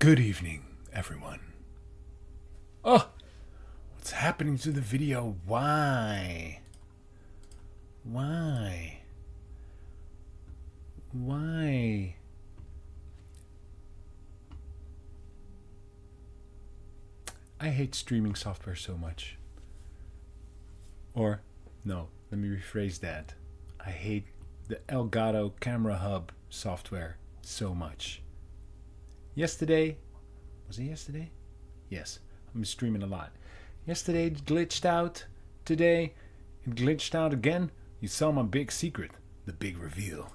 Good evening, everyone. Oh, what's happening to the video? Why? Why? Why? I hate streaming software so much. Or, no, let me rephrase that. I hate the Elgato Camera Hub software so much. Yesterday, was it yesterday? Yes, I'm streaming a lot. Yesterday it glitched out. Today it glitched out again. You saw my big secret, the big reveal.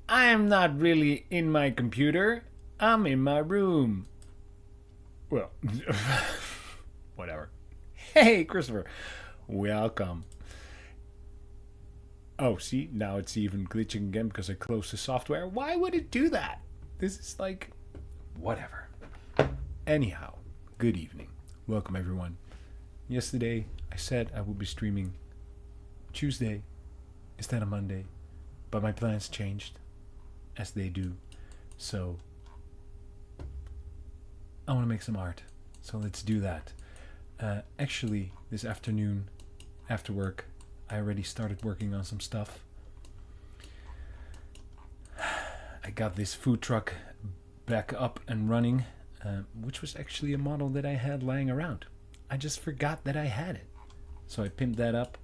I am not really in my computer. I'm in my room. Well, whatever. Hey, Christopher. Welcome. Oh, see, now it's even glitching again because I closed the software. Why would it do that? This is like, whatever. Anyhow, good evening. Welcome, everyone. Yesterday, I said I would be streaming Tuesday instead of Monday, but my plans changed, as they do. So, I want to make some art. So let's do that. Actually, this afternoon, after work, I already started working on some stuff. I got this food truck back up and running, which was actually a model that I had lying around. I just forgot that I had it. So I pimped that up,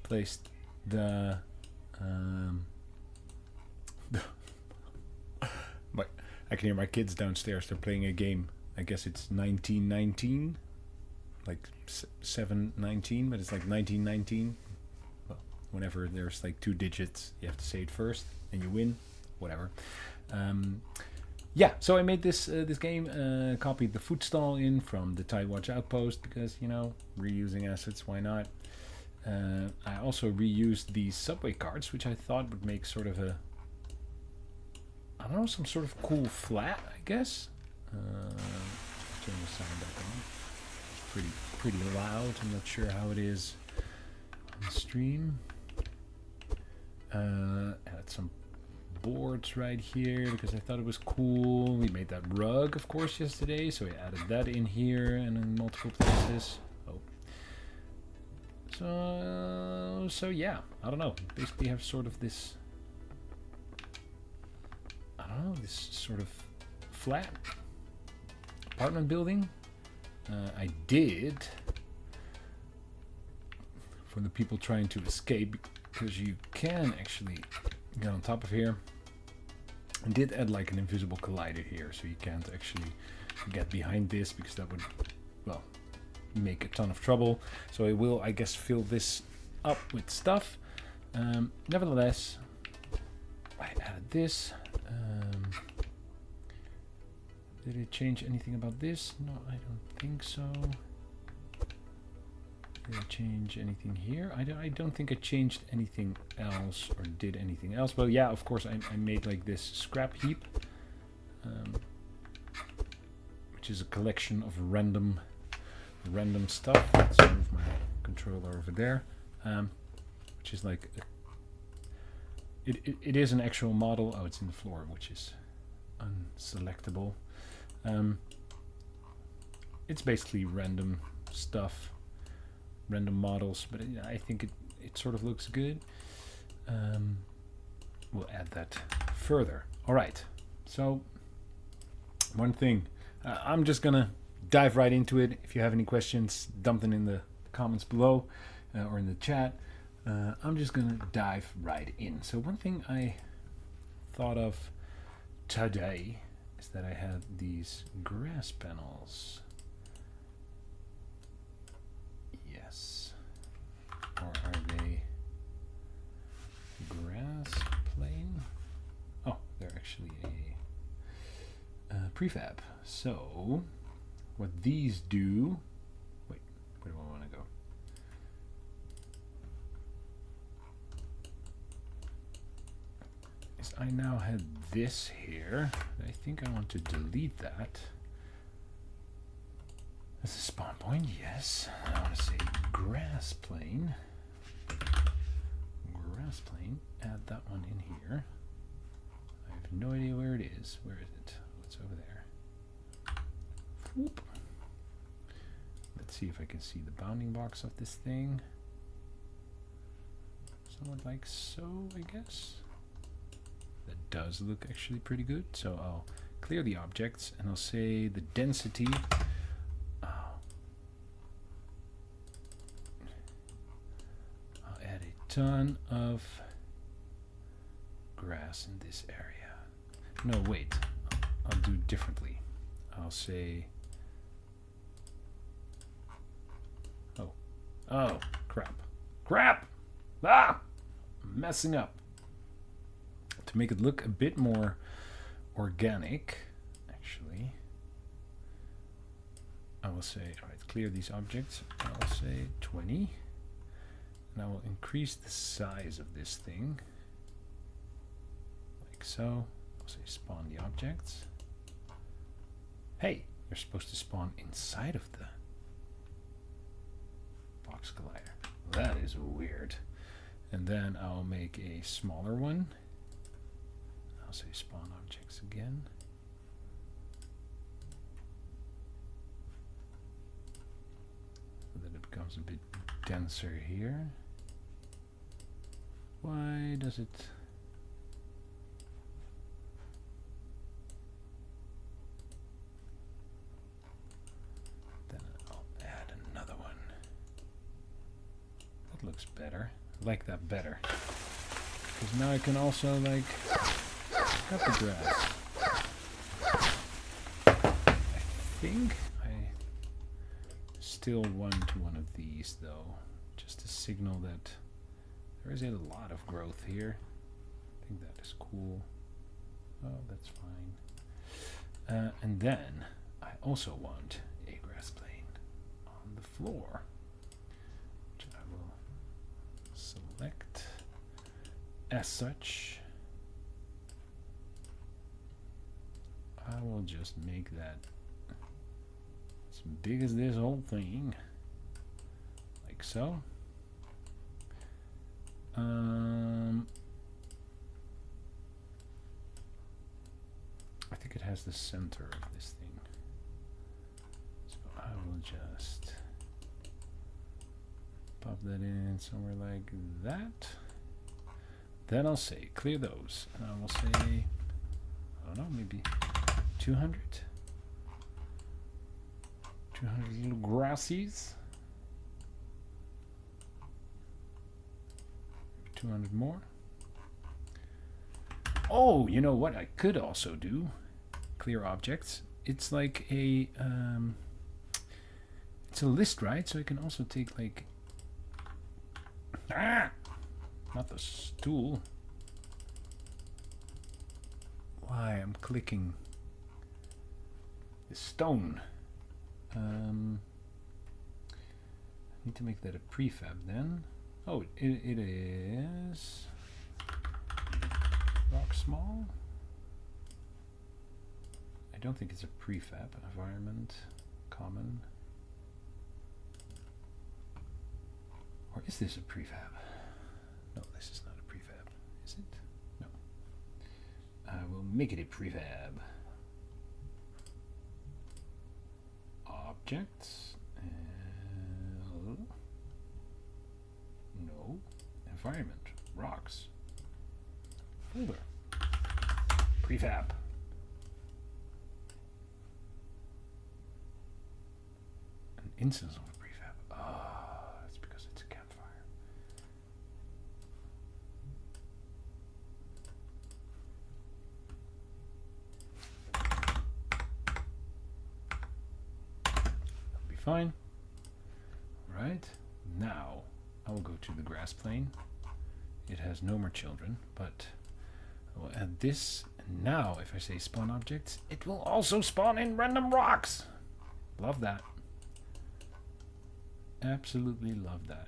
placed the I can hear my kids downstairs. They're playing a game. I guess it's 1919, like 719, but it's like 1919. Well, whenever there's like two digits, you have to say it first, and you win. Whatever. Yeah, so I made this game. Copied the food stall in from the Tidewatch Outpost because, you know, reusing assets, why not? I also reused these subway cards, which I thought would make sort of a, I don't know, some sort of cool flat, I guess. Turn the sound back on. It's pretty loud. I'm not sure how it is on the stream. Add some boards right here because I thought it was cool. We made that rug, of course, yesterday, so we added that in here and in multiple places. So yeah, I don't know. Basically, have sort of this, I don't know, this sort of flat apartment building. I did, for the people trying to escape, because you can actually get on top of here. I did add like an invisible collider here, so you can't actually get behind this because that would, well, make a ton of trouble. So I will, I guess, fill this up with stuff. Nevertheless, I added this. Did it change anything about this? No, I don't think so. Did I change anything here? I don't think I changed anything else or did anything else. Well, yeah, of course, I made like this scrap heap, which is a collection of random stuff. Let's move my controller over there, which is like it is an actual model. Oh, it's in the floor, which is unselectable. It's basically random stuff. Random models, but I think it sort of looks good. We'll add that further. All right, so one thing, I'm just gonna dive right into it. If you have any questions, dump them in the comments below or in the chat. I'm just gonna dive right in. So one thing I thought of today is that I had these grass panels. Or are they grass plane? Oh, they're actually a prefab. So, what these do... Wait, where do I want to go? Is I now had this here. I think I want to delete that. That's a spawn point, yes. I want to say grass plane. Grass plane. Add that one in here. I have no idea where it is. Where is it? Oh, it's over there. Whoop. Let's see if I can see the bounding box of this thing. Somewhat like so, I guess. That does look actually pretty good. So I'll clear the objects and I'll say the density. I'll add a ton of grass in this area. No, wait. I'll do it differently. I'll say... Oh, crap. Crap! Ah! I'm messing up. To make it look a bit more organic, actually, I will say, alright, clear these objects. I'll say 20. And I will increase the size of this thing. Like so. I'll say spawn the objects. Hey, you're supposed to spawn inside of the box collider. That is weird. And then I'll make a smaller one. I'll say spawn objects again. So that it becomes a bit denser here. Why does it... Then I'll add another one. That looks better. I like that better. Because now I can also, like, cut the grass. I think I still want one of these, though. Just to signal that there is a lot of growth here. I think that is cool. Oh, that's fine. And then I also want a grass plane on the floor, which I will select as such. I will just make that as big as this whole thing, like so. I think it has the center of this thing, so I will just pop that in somewhere like that. Then I'll say clear those, and I will say, I don't know, maybe 200 little grassies. 200 more. Oh, you know what I could also do? Clear objects. It's like a it's a list, right? So I can also take like not the stool. Why I'm clicking the stone. I need to make that a prefab then. Oh, it is rock small. I don't think it's a prefab. Environment, common. Or is this a prefab? No, this is not a prefab. Is it? No. I will make it a prefab. Objects. No. Environment. Rocks. Folder. Prefab. An instance of a prefab. Ah, that's because it's a campfire. That'll be fine. All right. Now I will go to the grass plane. It has no more children, but I will add this. And now, if I say spawn objects, it will also spawn in random rocks. Love that. Absolutely love that.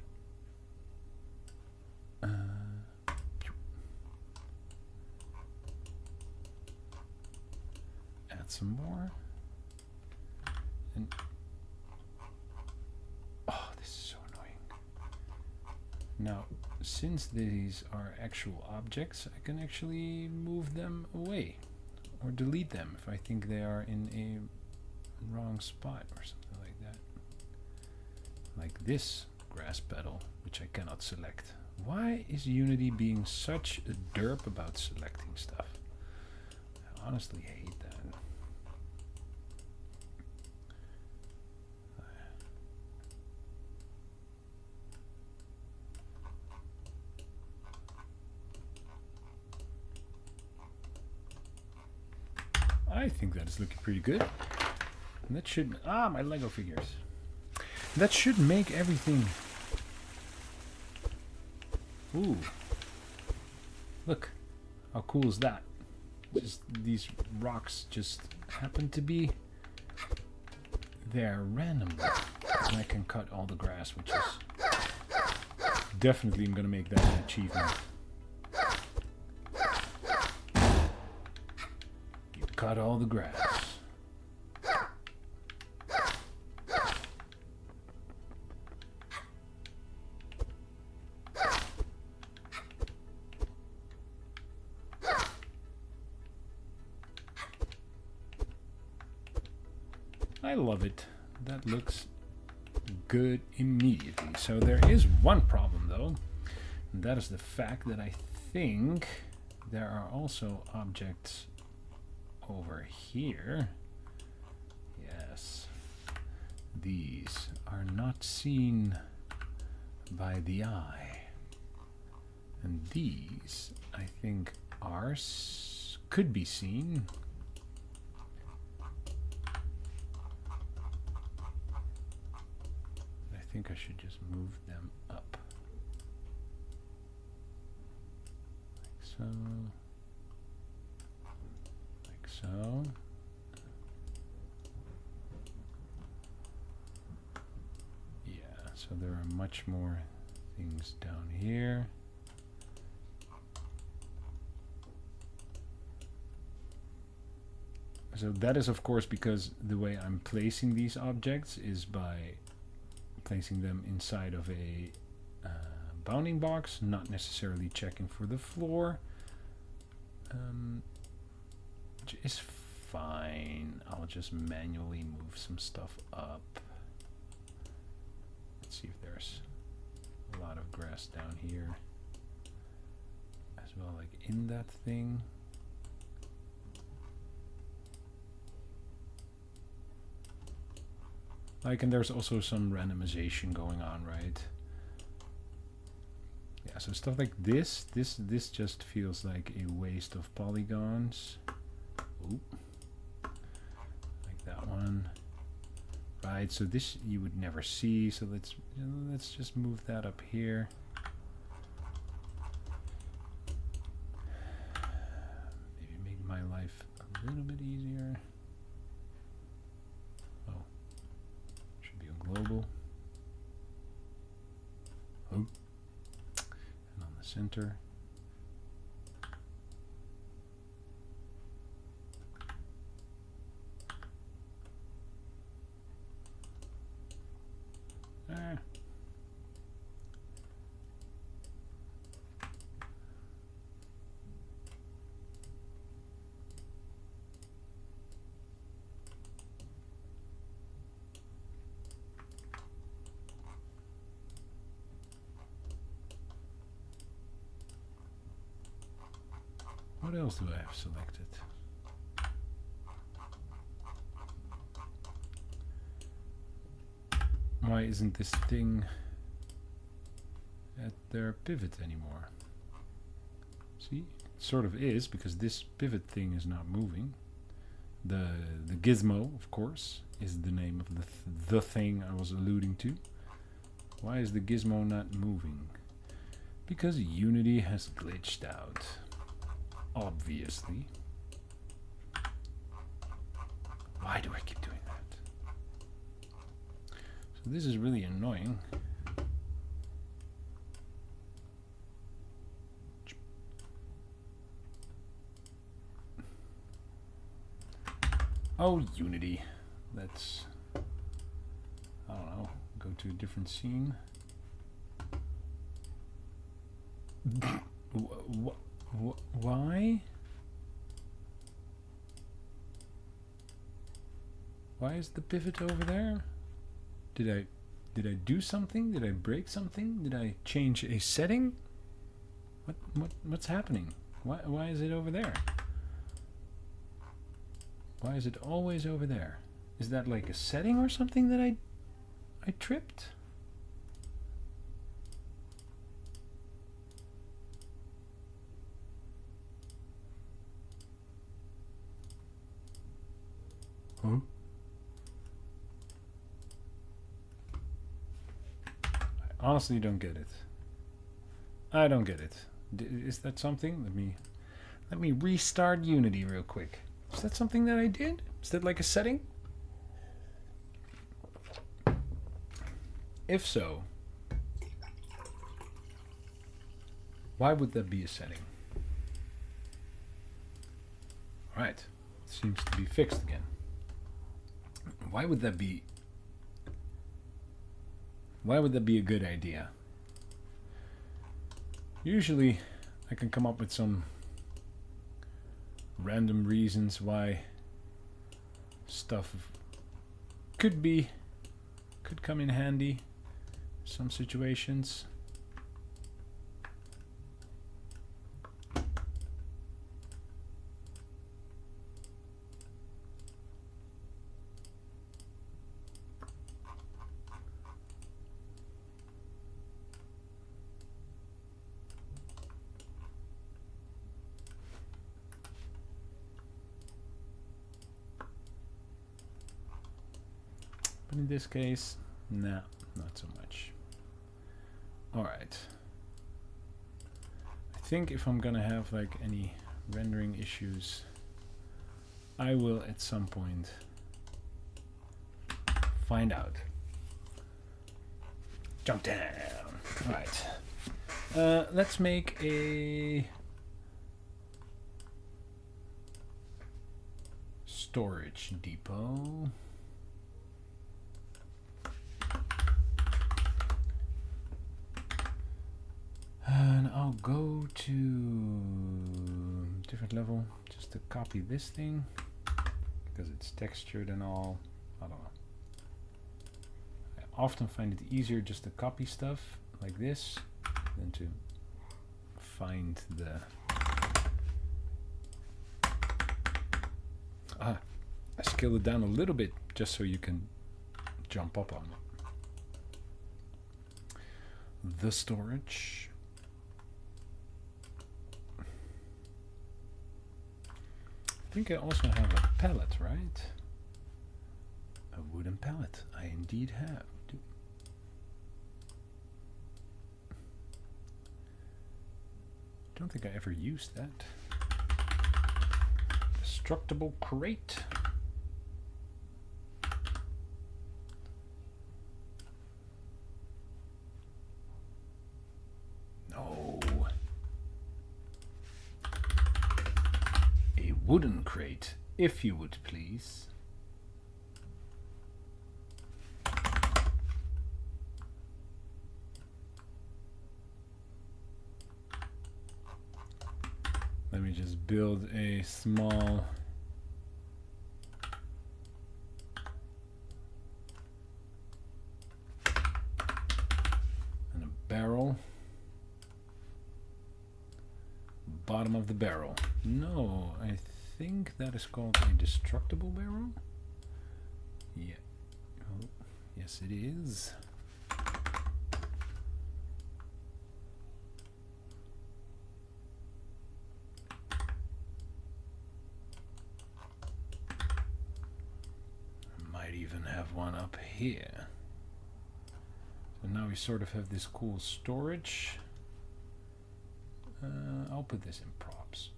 Add some more. And oh, this is so annoying. Now, since these are actual objects, I can actually move them away or delete them if I think they are in a wrong spot or something like that. Like this grass petal, which I cannot select. Why is Unity being such a derp about selecting stuff? I honestly hate that. I think that is looking pretty good. And that should... Ah, my Lego figures. That should make everything... Ooh. Look. How cool is that? Just these rocks just happen to be there randomly. And I can cut all the grass, which is... Definitely I'm gonna make that an achievement. You cut all the grass. I love it. That looks good immediately. So there is one problem though, and that is the fact that I think there are also objects over here. Yes. These are not seen by the eye. And these, I think, are could be seen. I think I should just move them up. Like so. Like so. Yeah, so there are much more things down here. So that is of course because the way I'm placing these objects is by placing them inside of a bounding box, not necessarily checking for the floor, which is fine. I'll just manually move some stuff up. Let's see if there's a lot of grass down here as well, like in that thing. Like, and there's also some randomization going on, right? Yeah, so stuff like this just feels like a waste of polygons. Oop. Like that one. Right, so this you would never see, so let's just move that up here. Maybe make my life a little bit easier. Global. Oh. And on the center. Ah. What else do I have selected? Why isn't this thing at their pivot anymore? See, it sort of is, because this pivot thing is not moving. The gizmo, of course, is the name of the thing I was alluding to. Why is the gizmo not moving? Because Unity has glitched out. Obviously. Why do I keep doing that? So this is really annoying. Oh, Unity. Let's, I don't know, go to a different scene. Why? Why is the pivot over there? Did I do something? Did I break something? Did I change a setting? What's happening? Why is it over there? Why is it always over there? Is that like a setting or something that I tripped? Huh? I honestly don't get it. I don't get it. Is that something? Let me restart Unity real quick. Is that something that I did? Is that like a setting? If so, why would that be a setting? Alright, seems to be fixed again. Why would that be a good idea? Usually I can come up with some random reasons why stuff could come in handy in some situations. But in this case, nah, not so much. Alright. I think if I'm gonna have like any rendering issues, I will at some point find out. Jump down. Alright. Let's make a storage depot. And I'll go to different level just to copy this thing because it's textured and all. I don't know. I often find it easier just to copy stuff like this than to find the I scaled it down a little bit just so you can jump up on it. The storage. I think I also have a pallet, right? A wooden pallet. I indeed have. Don't think I ever used that. Destructible crate. No. A wooden crate, if you would please. Let me just build a small and a barrel. Bottom of the barrel. No, I think that is called a destructible barrel. Yeah. Oh, yes, it is. Even have one up here. So now we sort of have this cool storage. I'll put this in props.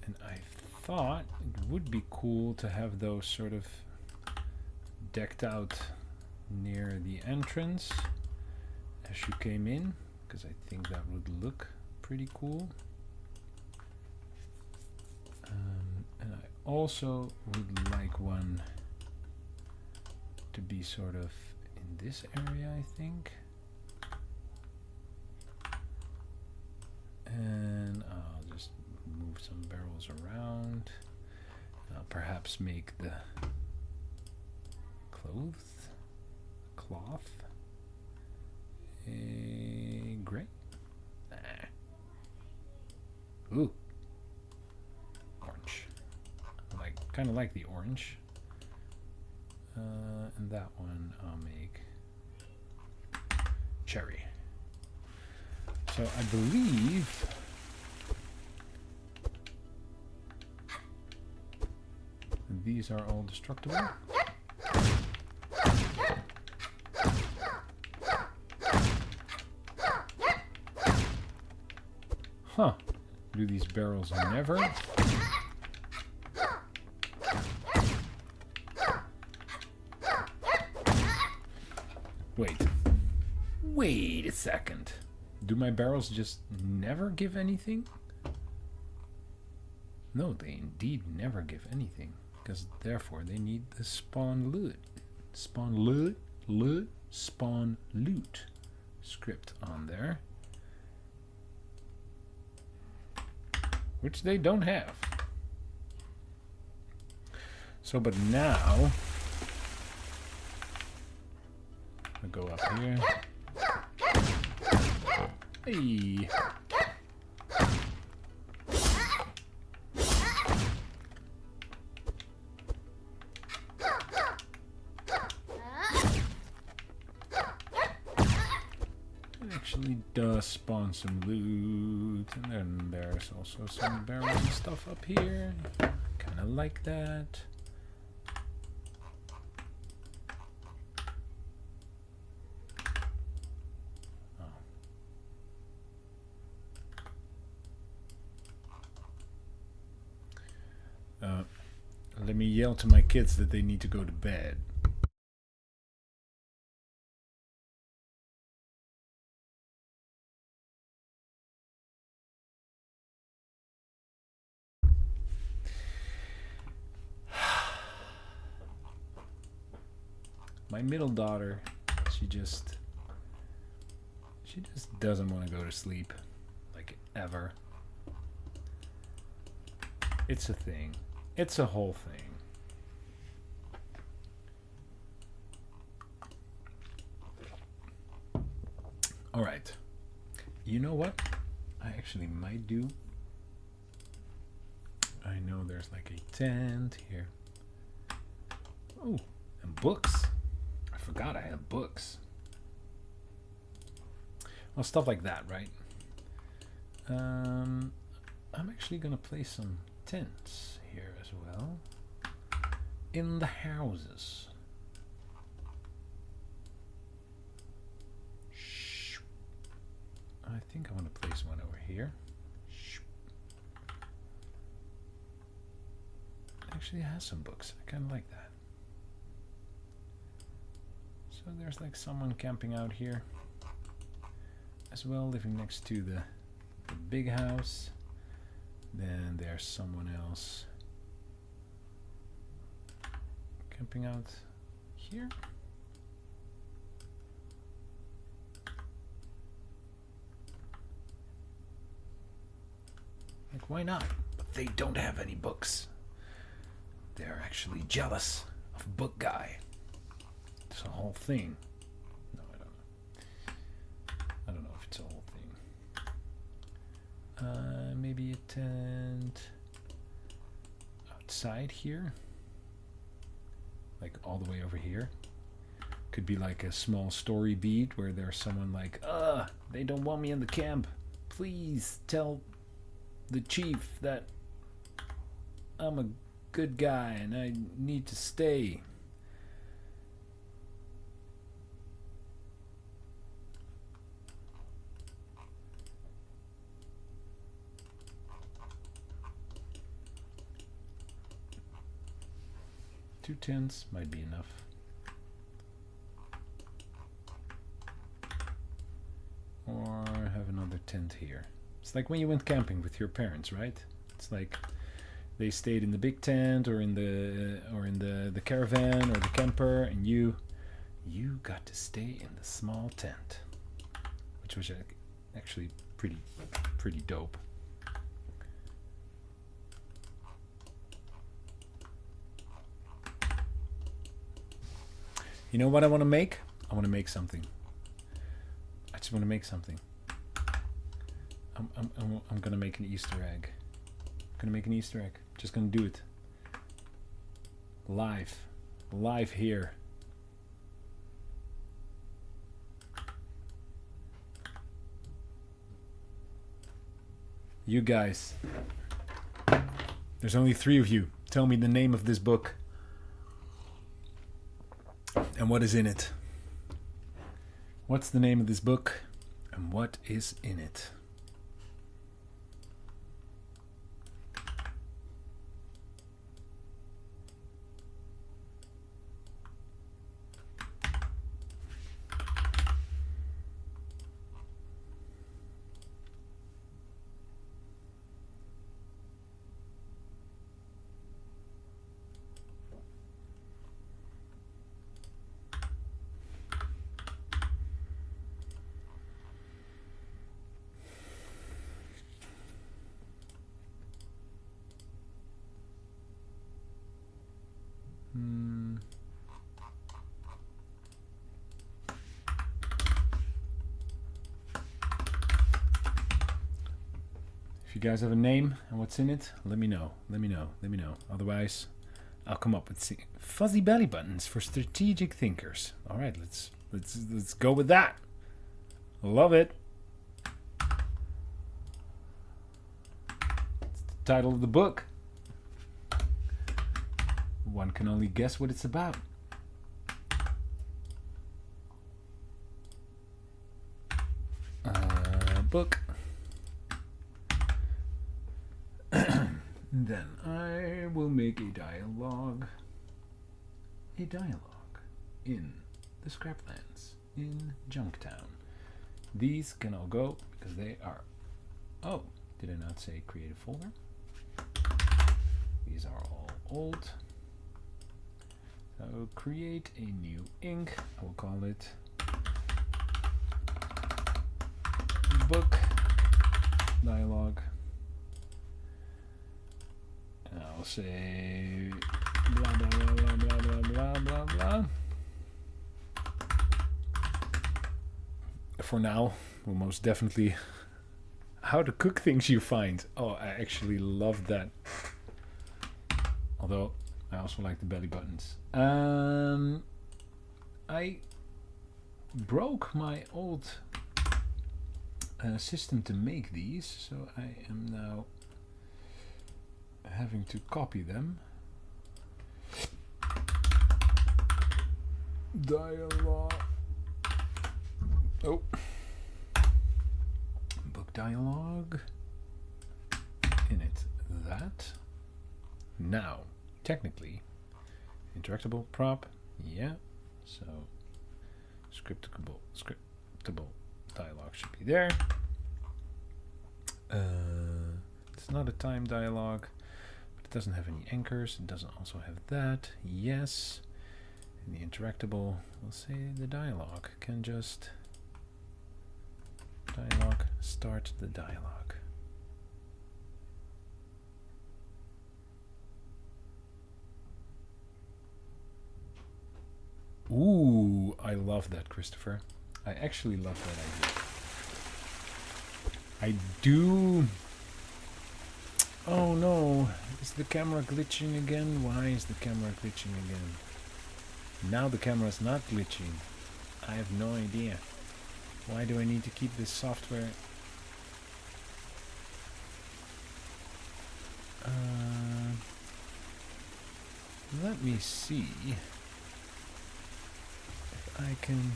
And I thought it would be cool to have those sort of decked out near the entrance as you came in, because I think that would look pretty cool. And I also would like one to be sort of in this area, I think. And I'll just move some barrels around. I'll perhaps make the cloth gray. Ooh, orange. Kind of like the orange. And that one I'll make cherry. So I believe these are all destructible. Huh. Do these barrels never? Wait a second. Do my barrels just never give anything? No, they indeed never give anything, because therefore they need the spawn loot script on there, which they don't have. So, but now I'll go up here. Hey. Actually does spawn some loot, and then there's also some barrels and stuff up here. Kind of like that. Let me yell to my kids that they need to go to bed. My middle daughter, she just doesn't want to go to sleep, like, ever. It's a thing. It's a whole thing. All right. You know what? I actually might do. I know there's like a tent here. Oh, and books. I forgot I had books. Well, stuff like that, right? I'm actually gonna place some tents here as well in the houses. I think I want to place one over here. Actually, it has some books. I kind of like that. So there's like someone camping out here as well, living next to the big house. Then there's someone else camping out here. Like, why not? But they don't have any books. They're actually jealous of Book Guy. It's a whole thing. No, I don't know. I don't know if it's a whole thing. Maybe a tent outside here. Like all the way over here. Could be like a small story beat where there's someone like, they don't want me in the camp. Please tell the chief that I'm a good guy and I need to stay. Two tents might be enough. Or have another tent here. It's like when you went camping with your parents, right? It's like they stayed in the big tent or in the caravan or the camper, and you got to stay in the small tent, which was actually pretty dope. You know what I want to make? I want to make something. I just want to make something. I'm gonna make an Easter egg. I'm gonna make an Easter egg. Just gonna do it. Live here. You guys. There's only 3 of you. Tell me the name of this book. And what is in it? What's the name of this book? And what is in it? If you guys have a name and what's in it, let me know. Let me know. Let me know. Otherwise, I'll come up with fuzzy belly buttons for strategic thinkers. All right, let's go with that. Love it. It's the title of the book. One can only guess what it's about. Book. Then I will make a dialogue in the Scraplands in Junktown. These can all go because they are, oh, did I not say creative folder? These are all old. So I will create a new ink. I will call it book dialogue. And I'll say blah blah blah blah blah blah blah blah blah. For now, we'll most definitely how to cook things you find. Oh, I actually love that. Although I also like the belly buttons. I broke my old system to make these, so I am now having to copy them. Dialogue. Oh. Book dialogue. In it. That. Now, technically, interactable prop. Yeah. So, scriptable dialogue should be there. It's not a time dialogue, but it doesn't have any anchors. It doesn't also have that. Yes. In the interactable, we'll say the dialogue can just dialogue, start the dialogue. Ooh, I love that, Christopher. I actually love that idea. I do. Oh no, is the camera glitching again? Why is the camera glitching again? Now the camera is not glitching. I have no idea. Why do I need to keep this software? Let me see if I can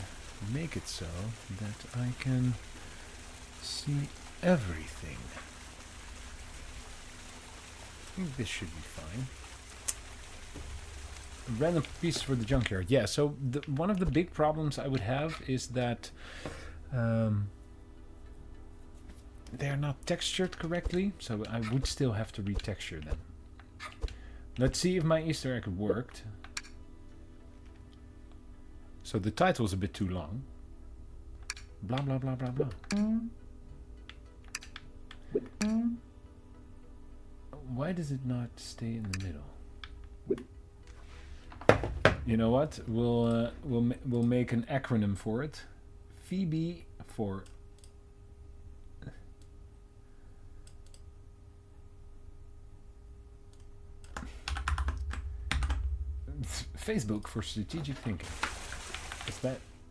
make it so that I can see everything. I think this should be fine. Random pieces for the junkyard. Yeah, so one of the big problems I would have is that they're not textured correctly, so I would still have to retexture them. Let's see if my Easter egg worked. So the title is a bit too long. Blah, blah, blah, blah, blah. Why does it not stay in the middle? You know what? We'll make an acronym for it. Phoebe for Facebook for strategic thinking.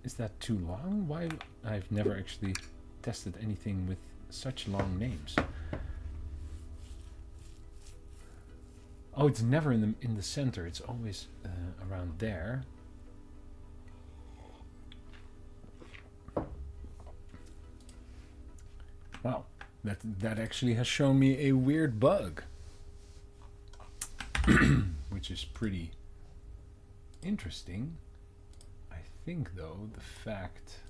Is that too long? Why? I've never actually tested anything with such long names. Oh, it's never in the center. It's always around there. Wow, that actually has shown me a weird bug, which is pretty interesting. I think though the fact.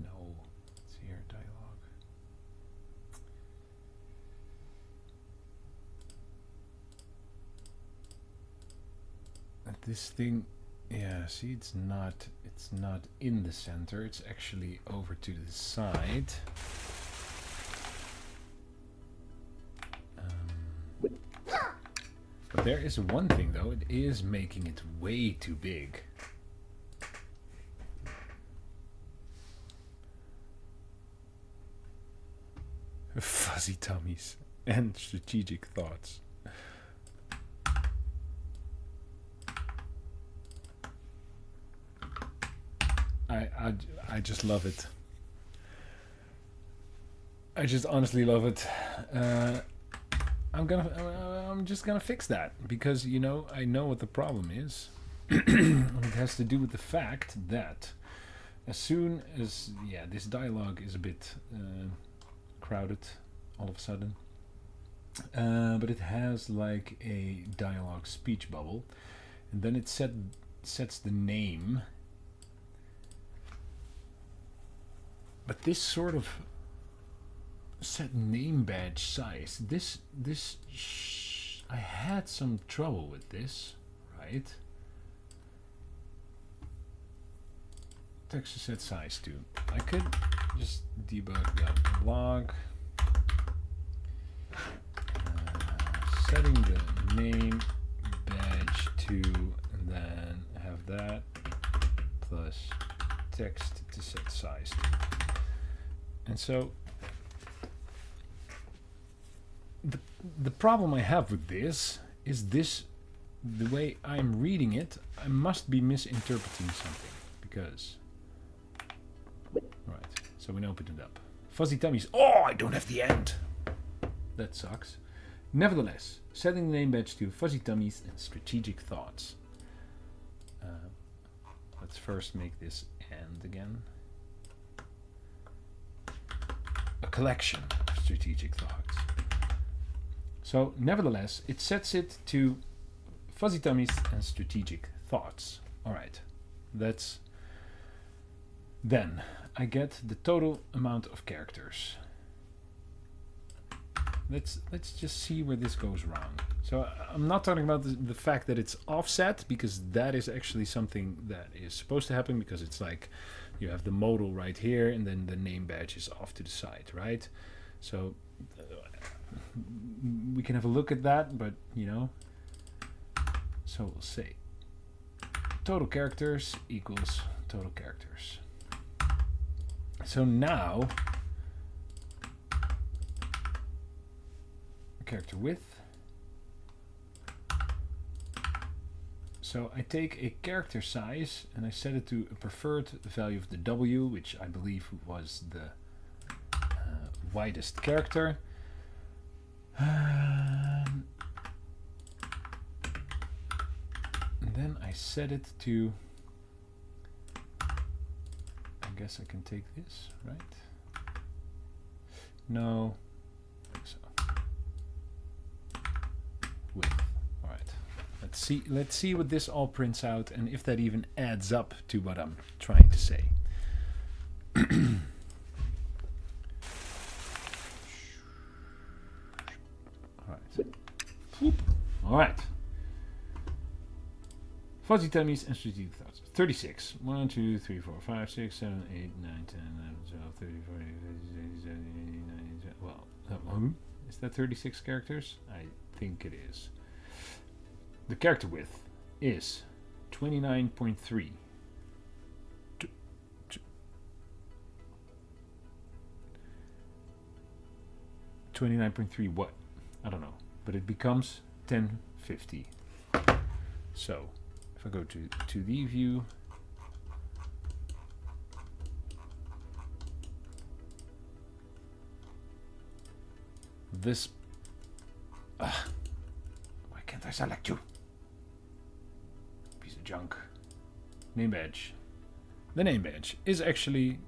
No, it's here dialogue. This thing, yeah. See, it's not in the center. It's actually over to the side. But there is one thing though. It is making it way too big. Fuzzy tummies and strategic thoughts. I just love it. I just honestly love it. I'm just gonna fix that because you know I know what the problem is. It has to do with the fact that as soon as this dialogue is a bit crowded all of a sudden, but it has like a dialogue speech bubble, and then it sets the name. But this sort of set name badge size, I had some trouble with this, right? Text to set size to. I could just debug that log. Setting the name badge to, and then have that plus text to set size to. And so the problem I have with this is the way I'm reading it, I must be misinterpreting something because right, so we open it up. Fuzzy tummies. Oh, I don't have the end. That sucks. Nevertheless, setting the name badge to fuzzy tummies and strategic thoughts. Let's first make this end again. A collection of strategic thoughts. So, nevertheless, it sets it to fuzzy tummies and strategic thoughts. All right, then I get the total amount of characters. Let's just see where this goes wrong. So I'm not talking about the fact that it's offset, because that is actually something that is supposed to happen, because it's like you have the modal right here and then the name badge is off to the side, right? So we can have a look at that, but you know, so we'll say total characters equals total characters. So now character width. So I take a character size and I set it to a preferred value of the W, which I believe was the widest character. And then I set it to, I guess I can take this, right? No, I think so. Width. All right. Let's see what this all prints out and if that even adds up to what I'm trying to say. All right. All right. Fuzzy tummies and strategic thoughts. 36. 1, 2, 3, 4, 5, 6, 7, 8, 9, 10, 11, 12, 13, 14, 15, 16, 17, 18, 19, 20. Well, is that 36 characters? I think it is. the character width is 29.3. 29.3 what? I don't know. But it becomes 1050. So if I go to the view, this why can't I select you? Piece of junk. Name badge. The name badge is actually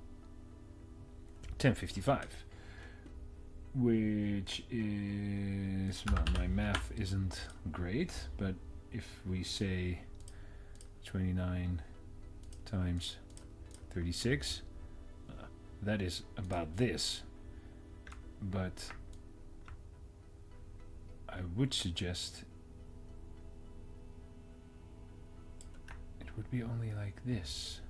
1055, which is, well, my math isn't great, but if we say 29 times 36, that is about this. But I would suggest it would be only like this.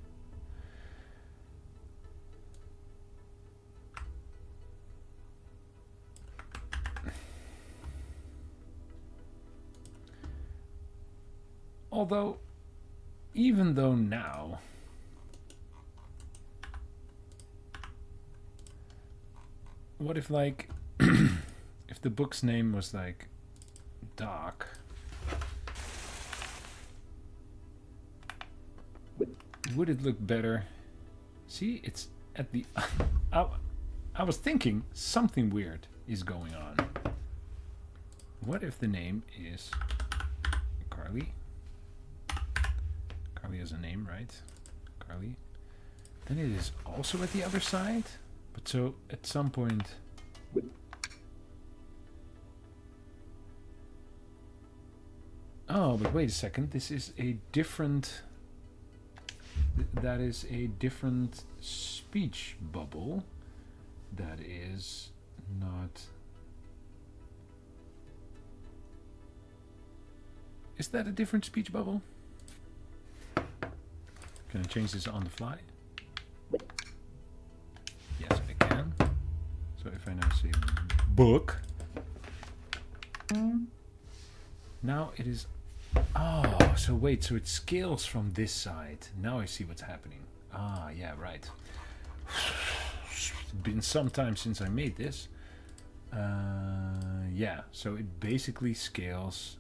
Although, even though now what if, like, if the book's name was like Dark, would it look better? See, it's at the I was thinking something weird is going on. What if the name is Carly? Carly has a name, right? Carly. Then it is also at the other side. But so at some point, oh, but wait a second. This is a different. That is a different speech bubble. That is not. Is that a different speech bubble? Can I change this on the fly? Yes, I can. So if I now say book, now it is. Oh, so wait, so it scales from this side. Now I see what's happening. Ah, yeah, right. It's been some time since I made this. Yeah, so it basically scales.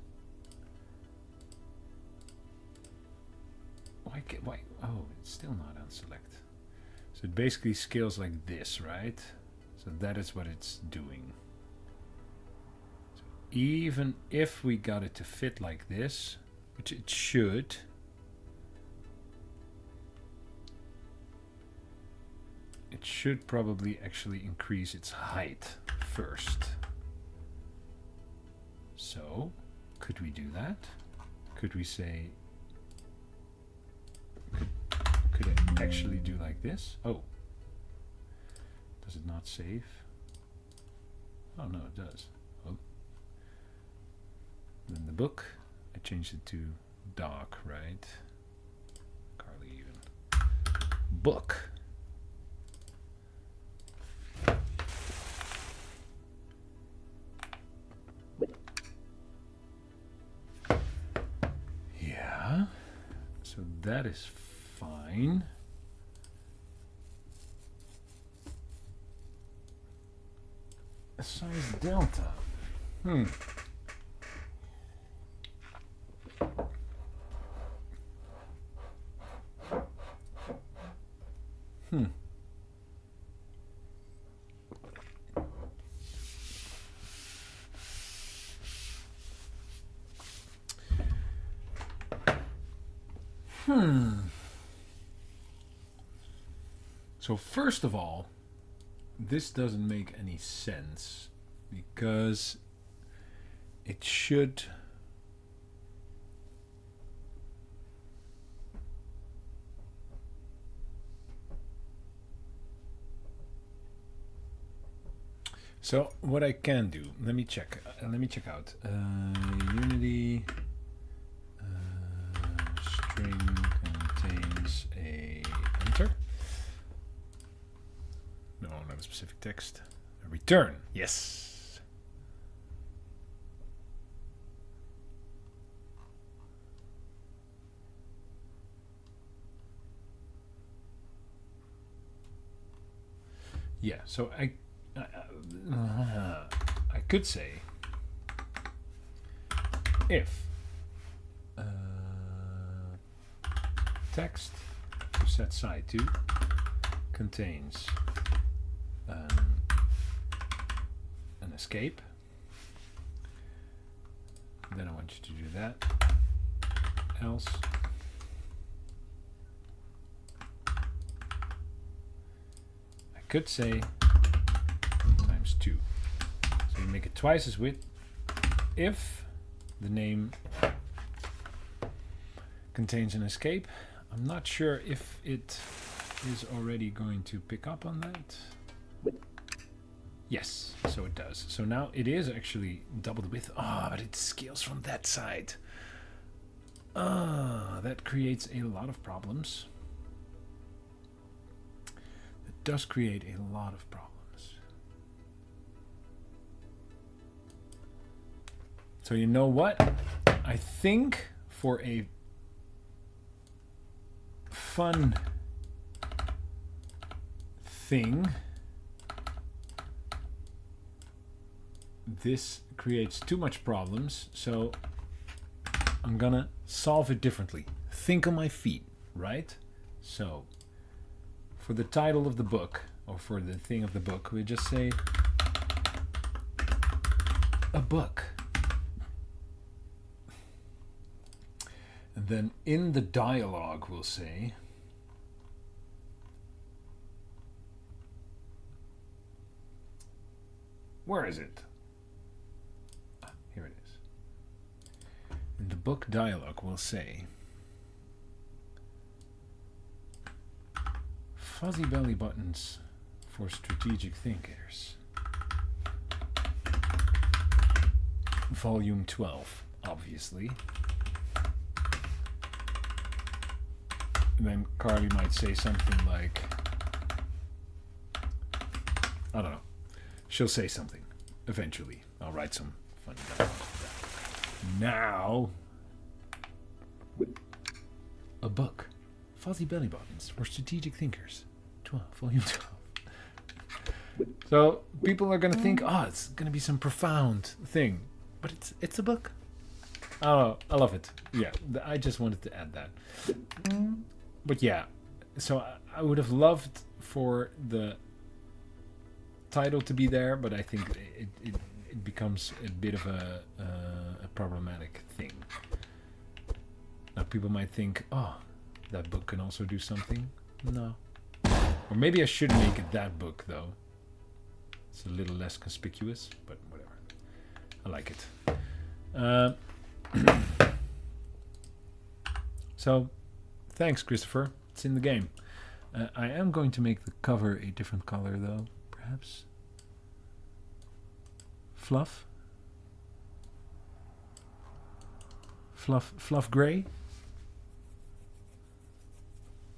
Why? Oh, it's still not on select. So it basically scales like this, right? So that is what it's doing. So even if we got it to fit like this, which it should, it should probably actually increase its height first. So, could we do that? Could we say, could it actually do like this? Oh. Does it not save? Oh no, it does. Oh. Then the book, I changed it to dark, right? Carly even. Book. Yeah. So that is fine. Size delta. Hmm. So first of all, this doesn't make any sense because it should so what I can do, let me check out Unity string contains a enter. No, not a specific text. A return. Yes. Yeah, so I could say if text to set side to contains an escape, then I want you to do that. Else I could say times 2. So you make it twice as width if the name contains an escape. I'm not sure if it is already going to pick up on that. Yes, so it does. So now it is actually double the width. Ah, but it scales from that side. That creates a lot of problems. It does create a lot of problems. So you know what? I think for a fun thing, this creates too much problems, so I'm gonna solve it differently. Think on my feet, right? So for the title of the book, or for the thing of the book, we just say a book. And then in the dialogue we'll say where is it? Here it is. In the book dialogue we'll say fuzzy belly buttons for strategic thinkers. Volume 12, obviously. And then Carly might say something like, I don't know. She'll say something. Eventually. I'll write some funny dialogue. Now, a book. Fuzzy belly buttons for strategic thinkers. 12, volume 12. So people are going to think, oh, it's going to be some profound thing. But it's a book. Oh, I love it. Yeah, I just wanted to add that. But yeah, so I would have loved for the title to be there, but I think it becomes a bit of a problematic thing. Now people might think, oh, that book can also do something. No. Or maybe I should make it that book, though. It's a little less conspicuous, but whatever. I like it. So, thanks, Christopher. It's in the game. I am going to make the cover a different color, though, perhaps. Fluff. Fluff gray.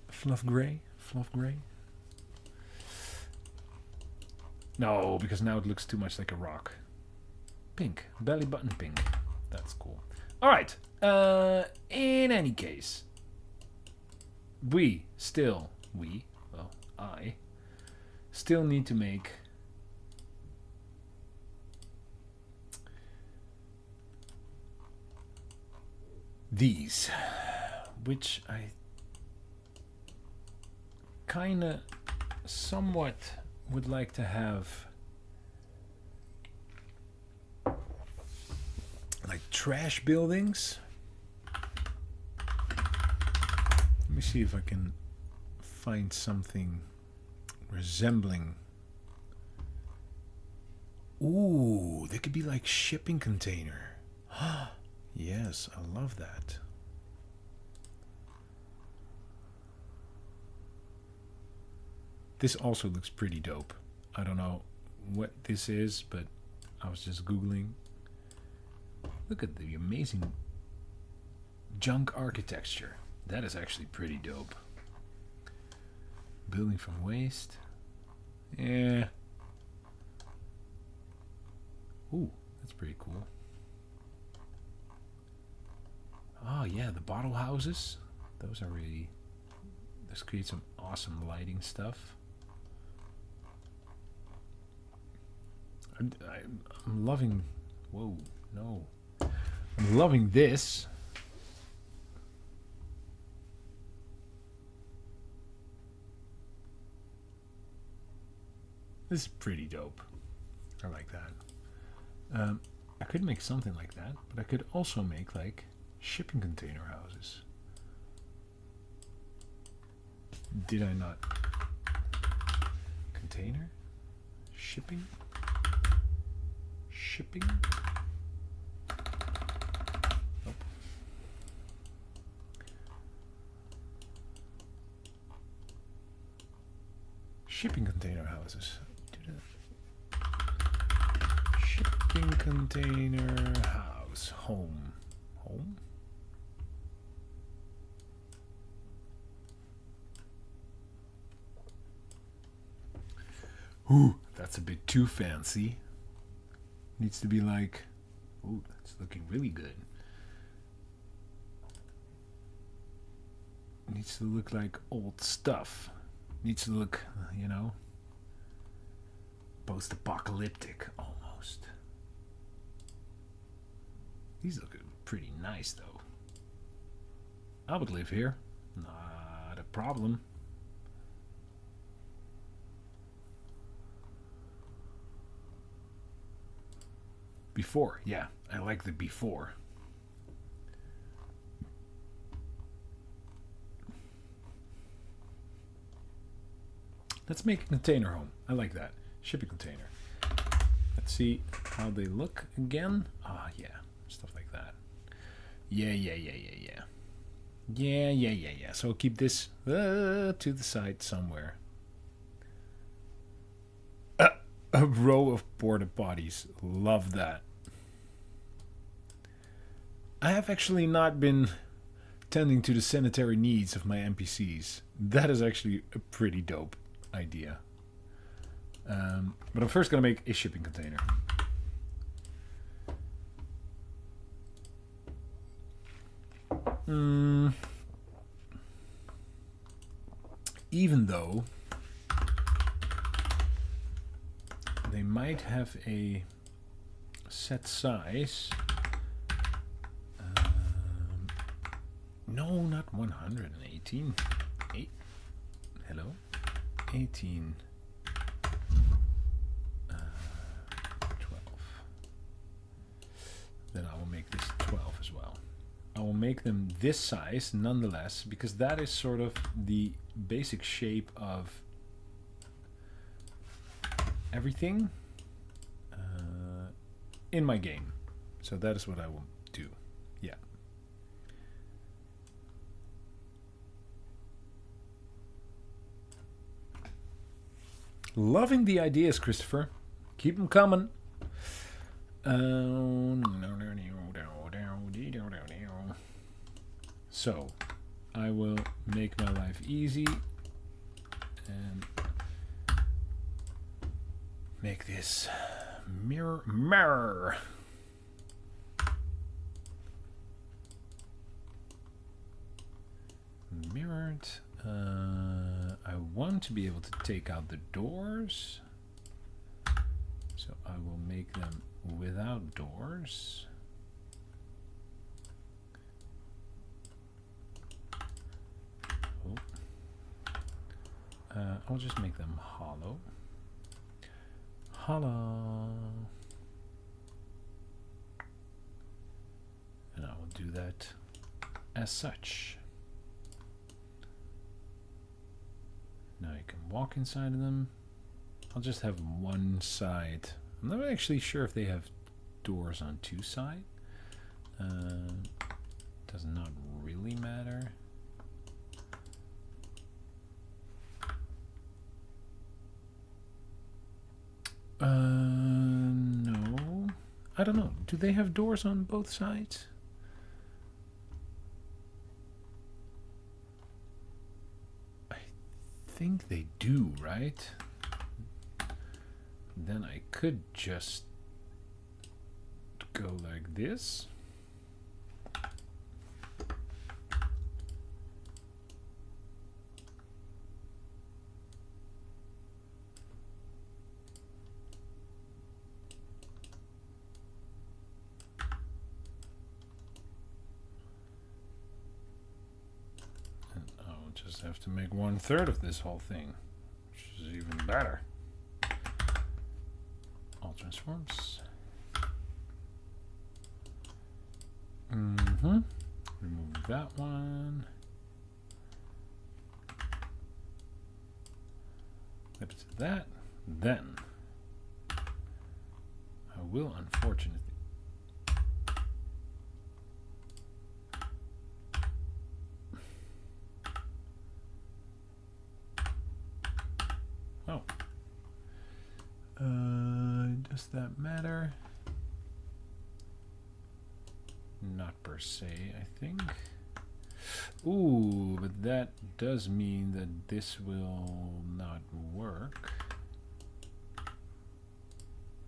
Fluff gray. Fluff gray. No, because now it looks too much like a rock. Pink. Belly button pink. That's cool. Alright. In any case, I still need to make these, which I kinda somewhat would like to have like trash buildings. Let me see if I can find something resembling. Ooh, they could be like shipping container. Yes, I love that. This also looks pretty dope. I don't know what this is, but I was just Googling. Look at the amazing junk architecture. That is actually pretty dope. Building from waste. Yeah. Ooh, that's pretty cool. Oh yeah, the bottle houses. Those are really... This creates some awesome lighting stuff. I'm loving. Whoa, no. I'm loving this. This is pretty dope. I like that. I could make something like that, but I could also make like shipping container houses. Did I not? Container? Shipping? Shipping? Nope. Shipping container houses. Shipping container house. Home. Home? Ooh, that's a bit too fancy. Needs to be like, ooh, that's looking really good. Needs to look like old stuff. Needs to look, you know, post-apocalyptic almost. These look pretty nice though. I would live here. Not a problem. Before, yeah, I like the before. Let's make a container home. I like that. Shipping container. Let's see how they look again. Ah, yeah, stuff like that. Yeah. So I'll keep this to the side somewhere. A row of porta potties. Love that. I have actually not been tending to the sanitary needs of my NPCs. That is actually a pretty dope idea. But I'm first going to make a shipping container. Even though they might have a set size. No, not 118. 8. Hello? 18. 12. Then I will make this 12 as well. I will make them this size nonetheless, because that is sort of the basic shape of everything in my game. So that is what I will do. Yeah. Loving the ideas, Christopher. Keep them coming. So, I will make my life easy and make this mirror. Mirrored. I want to be able to take out the doors, so I will make them without doors. I'll just make them hollow. And I will do that as such. Now you can walk inside of them. I'll just have one side. I'm not actually sure if they have doors on two sides. Does not really matter. No. I don't know. Do they have doors on both sides? I think they do, right? Then I could just go like this. just have to make 1/3 of this whole thing, which is even better. All transforms. Remove that one. Flip it to that. Then I will unfortunately does that matter? Not per se, I think. Ooh, but that does mean that this will not work.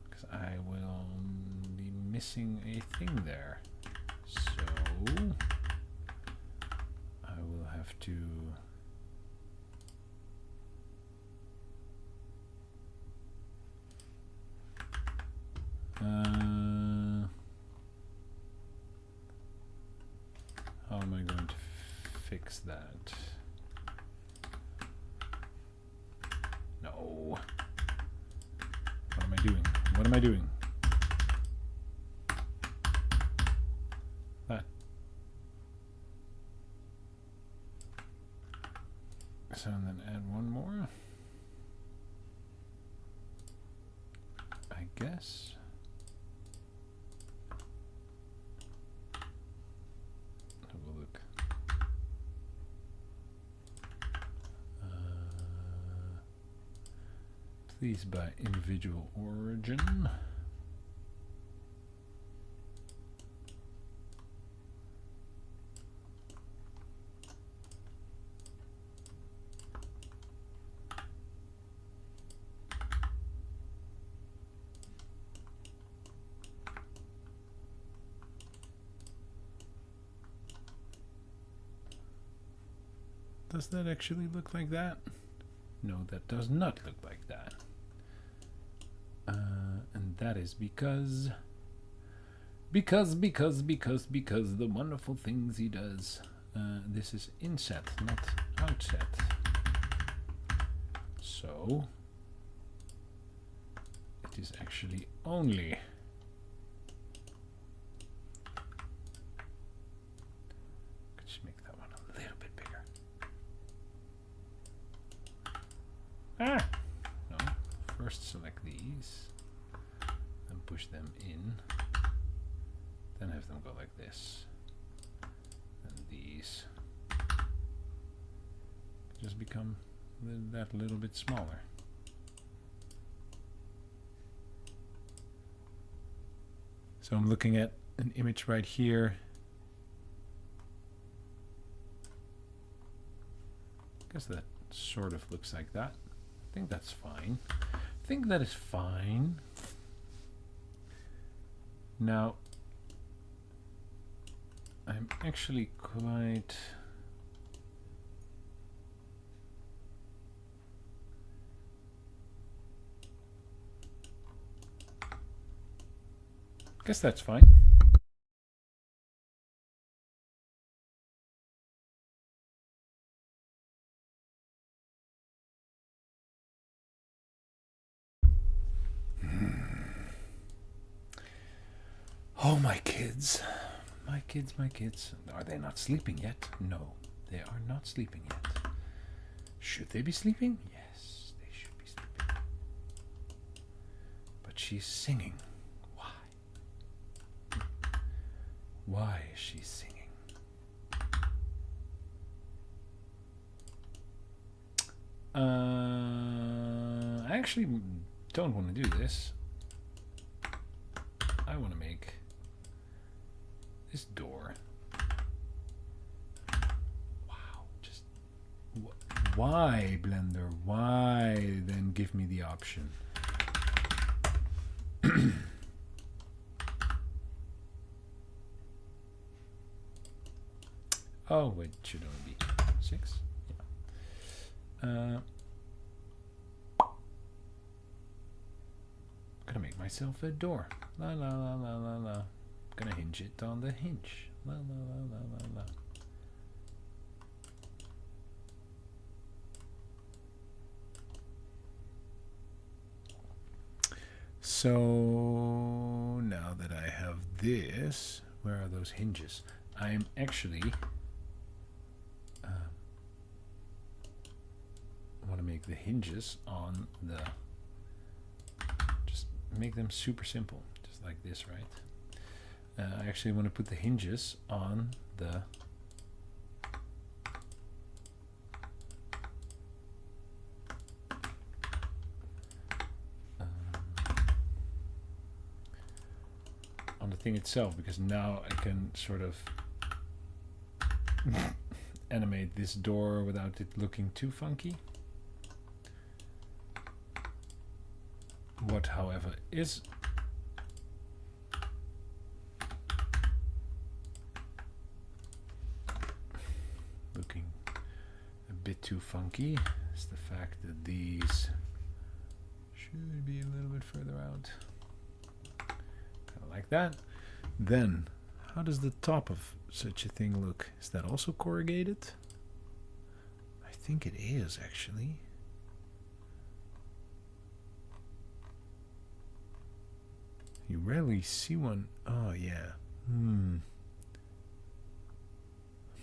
Because I will be missing a thing there. So I will have to how am I going to fix that? No. What am I doing? What am I doing? That. So and then add one more. I guess. Please by individual origin. Does that actually look like that? No, that does not look like that. And that is because the wonderful things he does. This is inset, not outset. So it is actually only just make that one a little bit bigger. Ah! No. First select these. Then push them in. Then have them go like this. And these just become that little bit smaller. So I'm looking at an image right here. I guess that sort of looks like that. I think that's fine. I think that is fine. Now, I'm actually quite... guess that's fine. Oh, my kids. My kids, my kids. Are they not sleeping yet? No, they are not sleeping yet. Should they be sleeping? Yes, they should be sleeping. But she's singing. Why? Why is she singing? I actually don't want to do this. I want to make this door. Wow, just why, Blender? Why then give me the option? Oh, wait, should only be 6. Yeah. Gonna make myself a door. La la la la la la. Gonna hinge it on the hinge. La la la la la la. So now that I have this, where are those hinges? I'm actually want to make the hinges on the, just make them super simple, just like this, right? I actually want to put the hinges on the thing itself, because now I can sort of animate this door without it looking too funky. What, however, is looking a bit too funky is the fact that these should be a little bit further out, kind of like that. Then, how does the top of such a thing look? Is that also corrugated? I think it is, actually. You rarely see one. Oh, yeah.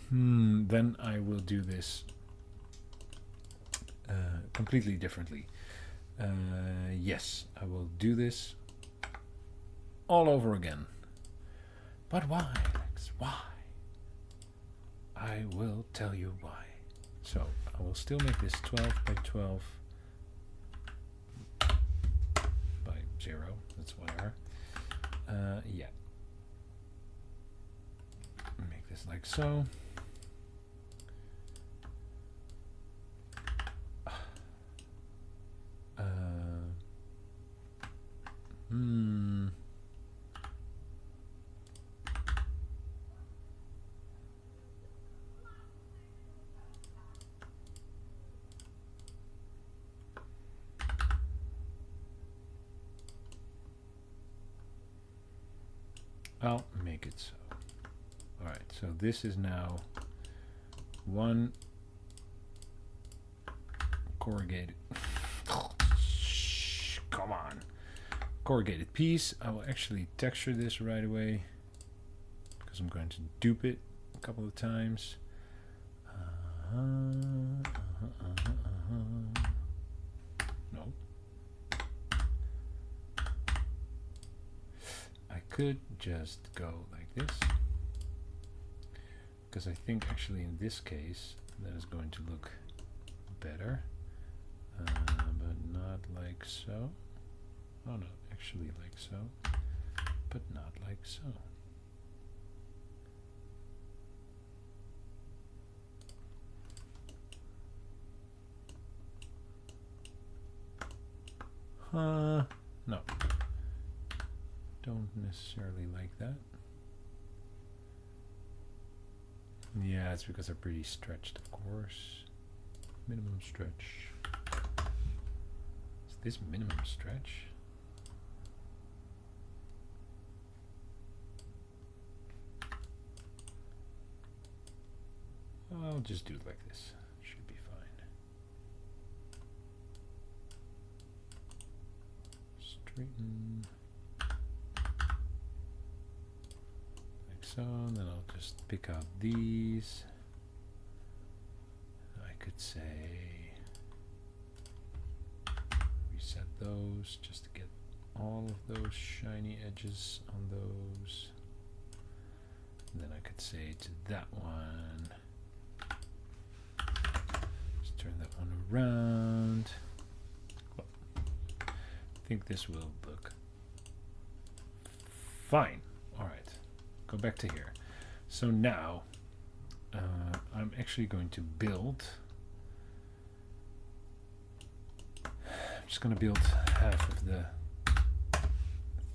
Then I will do this completely differently. Yes, I will do this all over again. But why, Alex? Why? I will tell you why. So I will still make this 12 by 12 by 0. That's whatever. Yeah. Make this like so. I'll make it so. Alright, so this is now one corrugated come on, corrugated piece. I will actually texture this right away because I'm going to dupe it a couple of times. No. I could just go like this, because I think actually in this case that is going to look better, but not like so. Oh no, actually like so, but not like so. No. Don't necessarily like that. Yeah, it's because they're pretty stretched, of course. Minimum stretch. Is this minimum stretch? I'll just do it like this. Should be fine. Straighten. Like so, and then I'll just pick out these. I could say reset those just to get all of those shiny edges on those. And then I could say to that one, just turn that one around. Well, I think this will look fine. All right, go back to here. So now I'm actually going to build. I'm just going to build half of the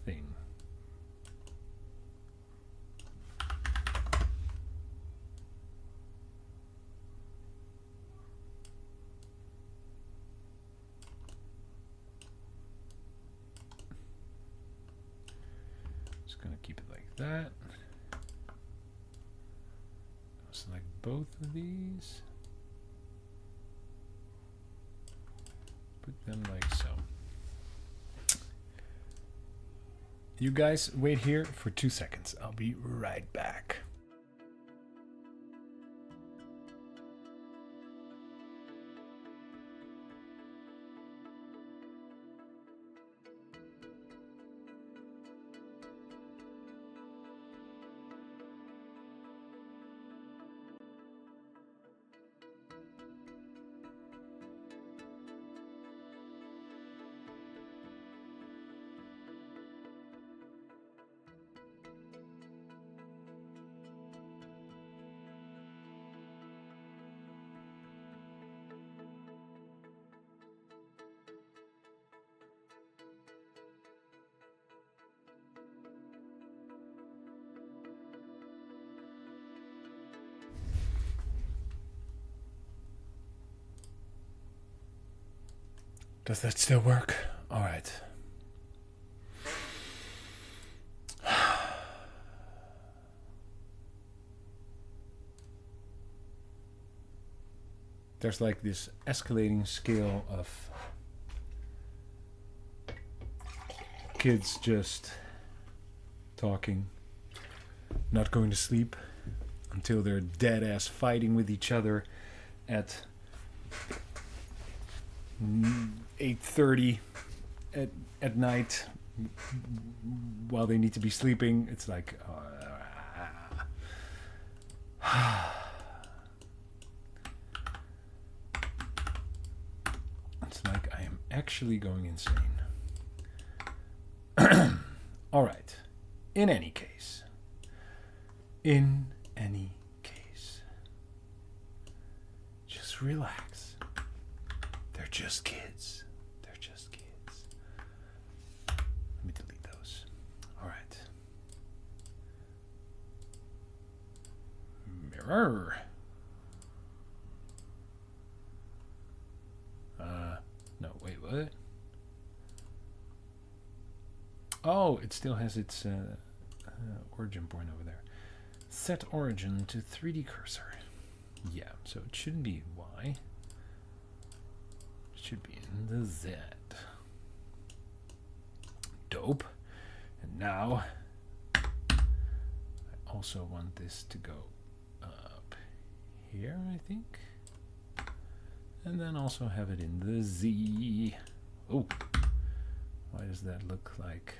thing. Just going to keep it like that. Select both of these. Put them like so. You guys wait here for 2 seconds. I'll be right back. Does that still work? All right. There's like this escalating scale of kids just talking, not going to sleep until they're dead ass fighting with each other at 8:30 at night while they need to be sleeping. It's like it's like I am actually going insane. All right. In any case, just relax. They're just kids. They're just kids. Let me delete those. All right. Mirror. No, wait, what? Oh, it still has its origin point over there. Set origin to 3D cursor. Yeah, so it shouldn't be Y. It should be in the Z. Dope. And now, I also want this to go up here, I think. And then also have it in the Z. Oh, why does that look like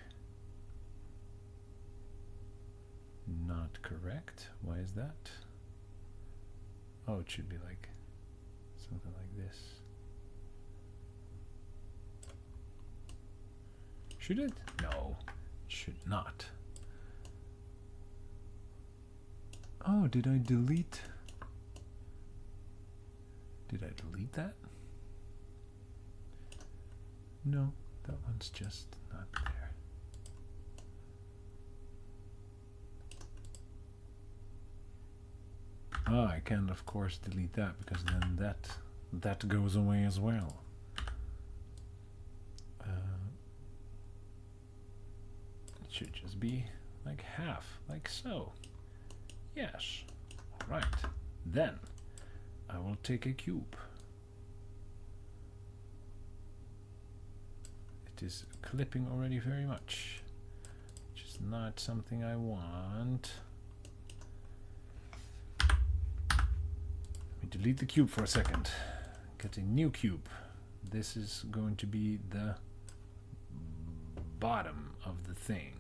not correct? Why is that? Oh, it should be like something like this. Should it? No, it should not. Oh, did I delete? Did I delete that? No, that one's just not there. Ah, I can of course delete that because then that goes away as well. It should just be like half, like so. Yes. All right. Then I will take a cube. It is clipping already very much, which is not something I want. Let me delete the cube for a second. Get a new cube. This is going to be the bottom of the thing.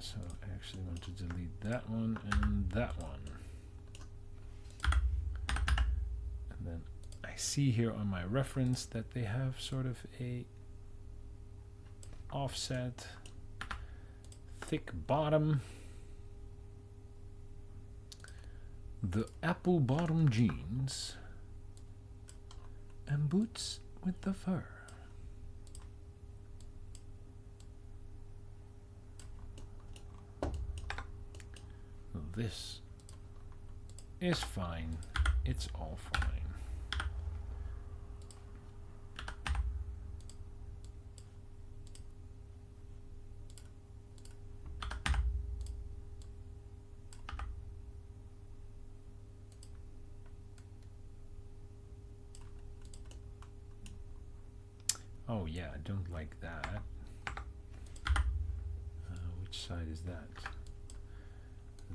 So I actually want to delete that one and that one. And then I see here on my reference that they have sort of a offset, thick bottom. The apple bottom jeans and boots with the fur. This is fine. It's all fine. Oh yeah, I don't like that. Which side is that?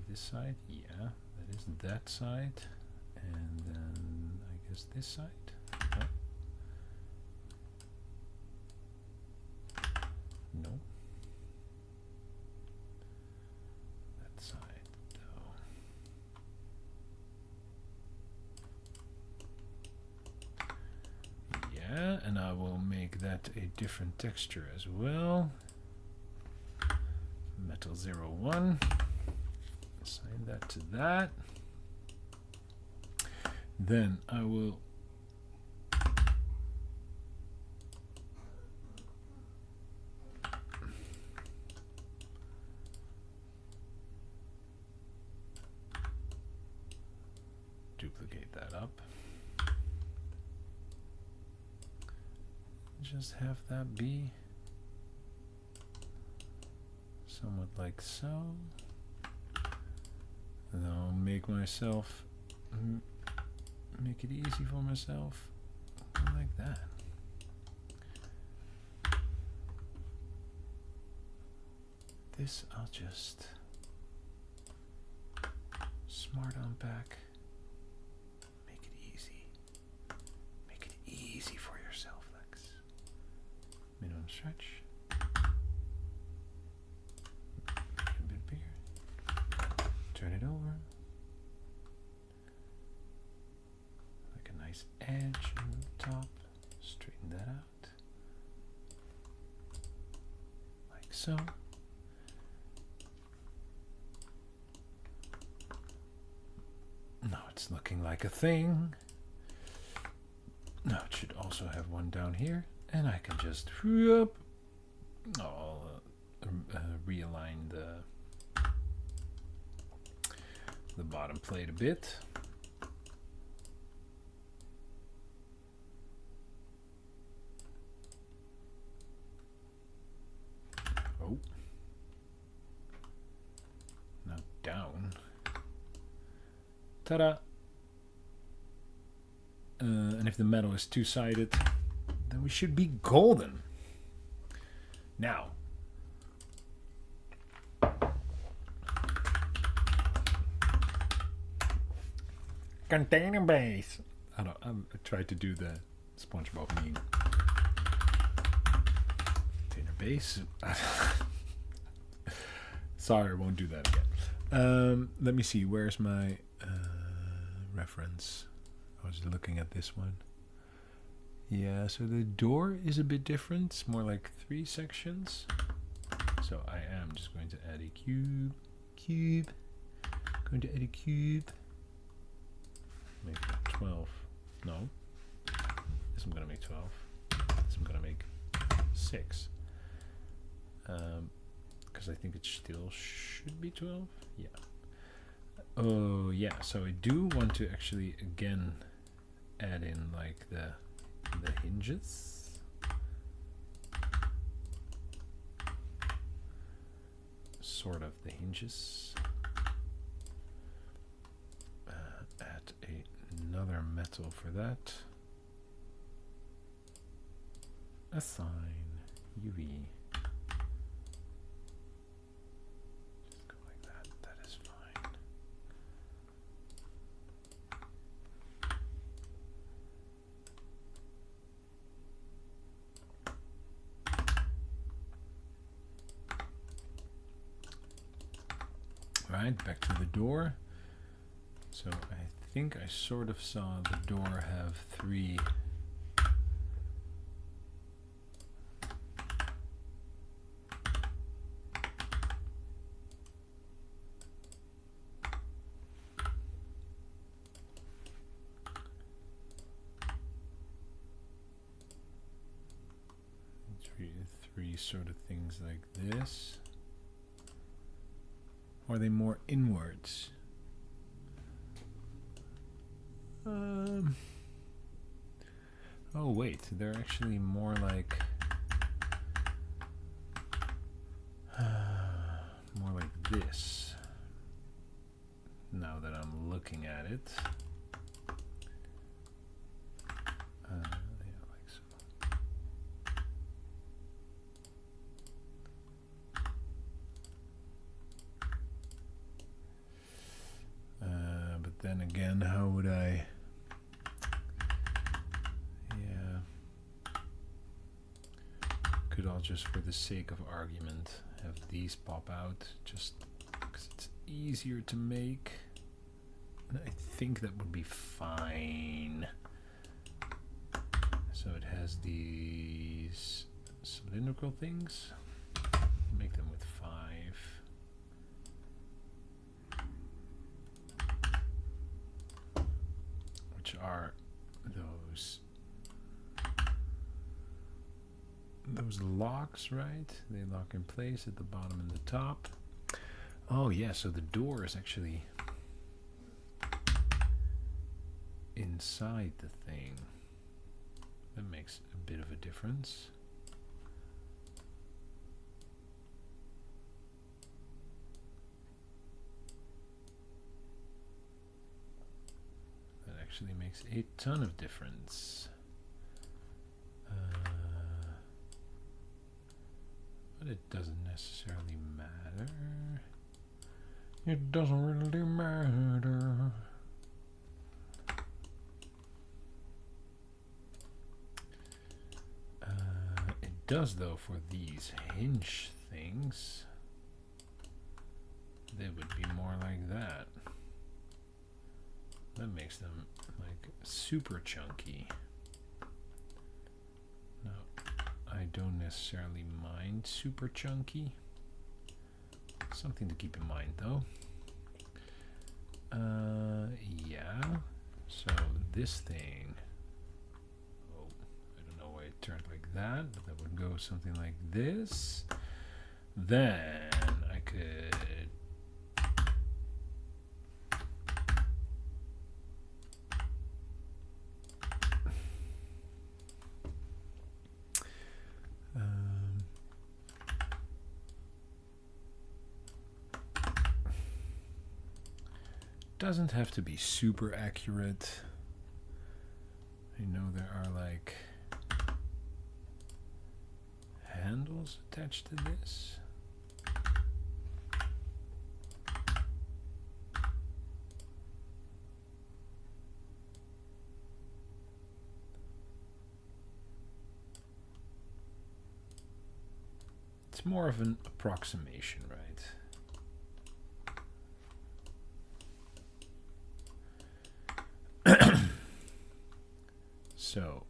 This side? Yeah, that is that side. And then I guess this side? Oh. No. That side, though. Yeah, and I will make that a different texture as well. Metal 01. Assign that to that. Then I will duplicate that up. Just have that be somewhat like so. And I'll make myself make it easy for myself like that. This I'll just smart unpack. Make it easy. Make it easy for yourself, Lex. Minimum stretch. Make it a bit bigger. Turn it over. Like a nice edge on the top. Straighten that out. Like so. Now it's looking like a thing. Now it should also have one down here, and I can just realign the bottom plate a bit. Oh, now down. Ta-da! And if the metal is two-sided, then we should be golden. Now, container base. I tried to do the SpongeBob meme. Container base. Sorry, I won't do that again. Let me see. Where's my reference? I was looking at this one. Yeah, so the door is a bit different. It's more like 3 sections. So I am just going to add a cube. Going to add a cube. Make it 12. No. This I'm going to make 12. This I'm going to make 6. Because I think it still should be 12. Yeah. Oh yeah, so I do want to actually again add in like the hinges. Sort of the hinges. Add another metal for that. Assign UV. Just go like that. That is fine. Right, back to the door. So I think I sort of saw the door have 3 three sort of things like this. Or are they more inwards? Oh wait, they're actually more like this. Now that I'm looking at it, yeah, like so. I'll just, for the sake of argument, have these pop out, just because it's easier to make. And I think that would be fine. So it has these cylindrical things. Make them with 5. Which are those locks, right? They lock in place at the bottom and the top. Oh yeah, so the door is actually inside the thing. That makes a bit of a difference. That actually makes a ton of difference. But it doesn't necessarily matter. It doesn't really matter. It does though for these hinge things. They would be more like that. That makes them like super chunky. No, I don't necessarily mind super chunky. Something to keep in mind though. Yeah. So this thing. Oh, I don't know why it turned like that, but that would go something like this. Then I could. Doesn't have to be super accurate. I know there are like handles attached to this. It's more of an approximation, right? So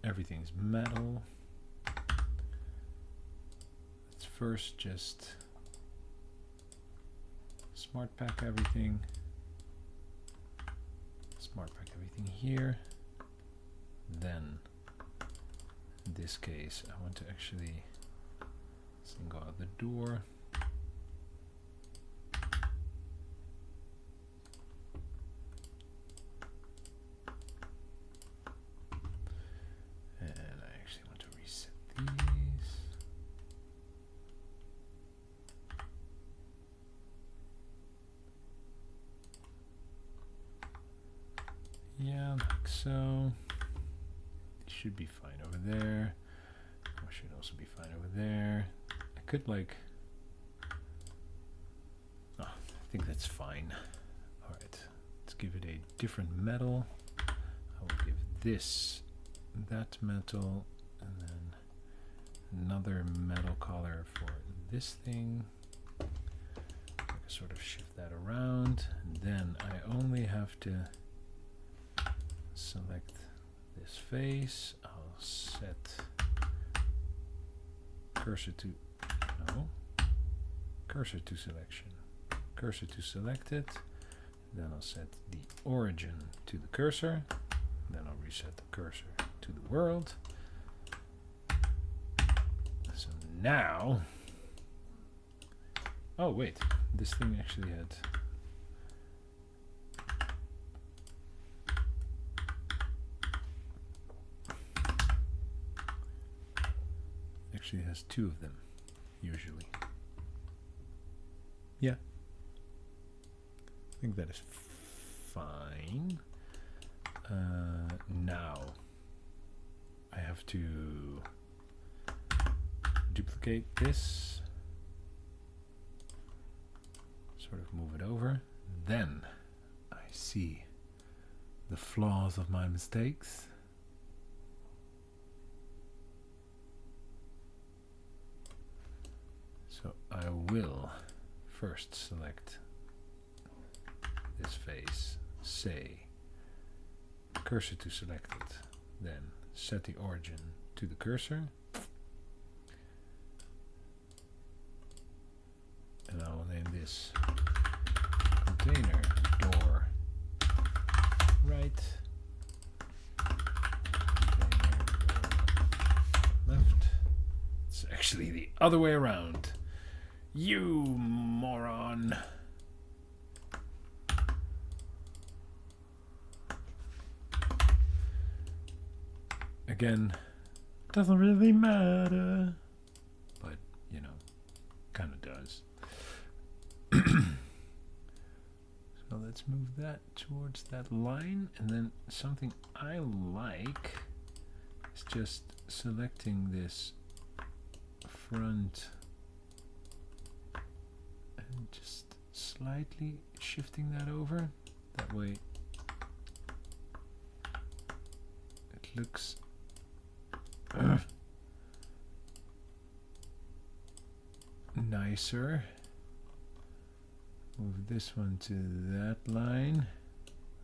everything's metal. Let's first just smart pack everything. Smart pack everything here. Then in this case I want to actually single out the door. Yeah, like so. It should be fine over there. Or should also be fine over there. I could like. Oh, I think that's fine. Alright, let's give it a different metal. I will give this that metal and then another metal color for this thing. I can sort of shift that around. And then I only have to select this face. I'll set cursor to selection. Cursor to selected. Then I'll set the origin to the cursor. Then I'll reset the cursor to the world. So now, oh wait, this thing actually had. Actually has 2 of them, usually. Yeah. I think that is fine. Now, I have to duplicate this. Sort of move it over. Then, I see the flaws of my mistakes. So I will first select this face, say cursor to selected, then set the origin to the cursor, and I will name this container door right, container door left. It's actually the other way around. You moron. Again, doesn't really matter, but you know, kind of does. So let's move that towards that line, and then something I like is just selecting this front and just slightly shifting that over. That way it looks nicer. Move this one to that line.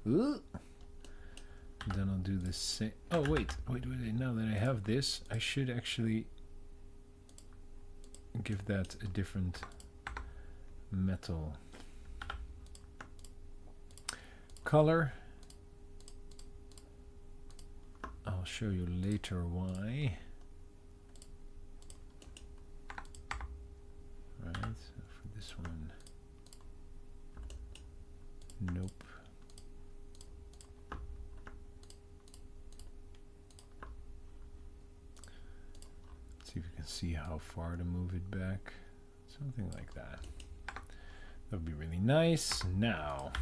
Ooh. Then I'll do the same. Oh wait. Now that I have this, I should actually give that a different metal color. I'll show you later why. Right, so for this one, nope. Let's see if you can see how far to move it back. Something like that. That would be really nice. Now,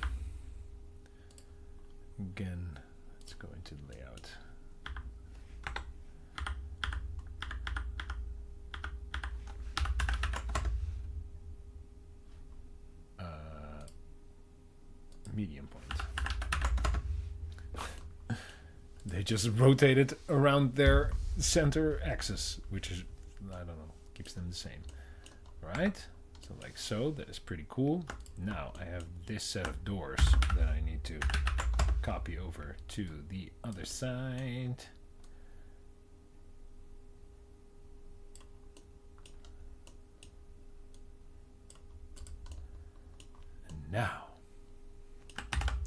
again, let's go into the layout. Medium point. They just rotated around their center axis, which is, I don't know, keeps them the same. Right? So like so, that is pretty cool. Now I have this set of doors that I need to copy over to the other side. And now,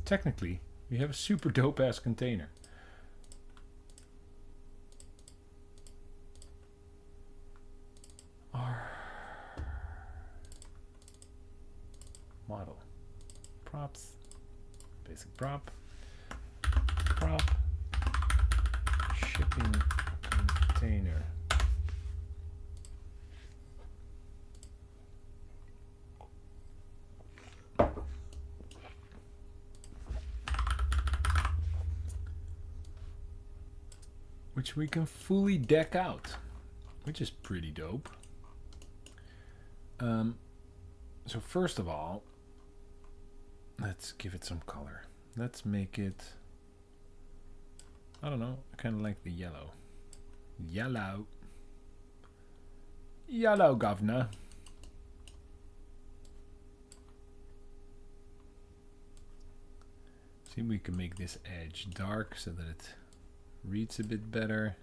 technically, we have a super dope ass container. Our model props, basic prop, shipping container. Which we can fully deck out, which is pretty dope. So first of all, let's give it some color. Let's make it, I don't know, I kind of like the yellow. Yellow, governor. See, we can make this edge dark so that it reads a bit better.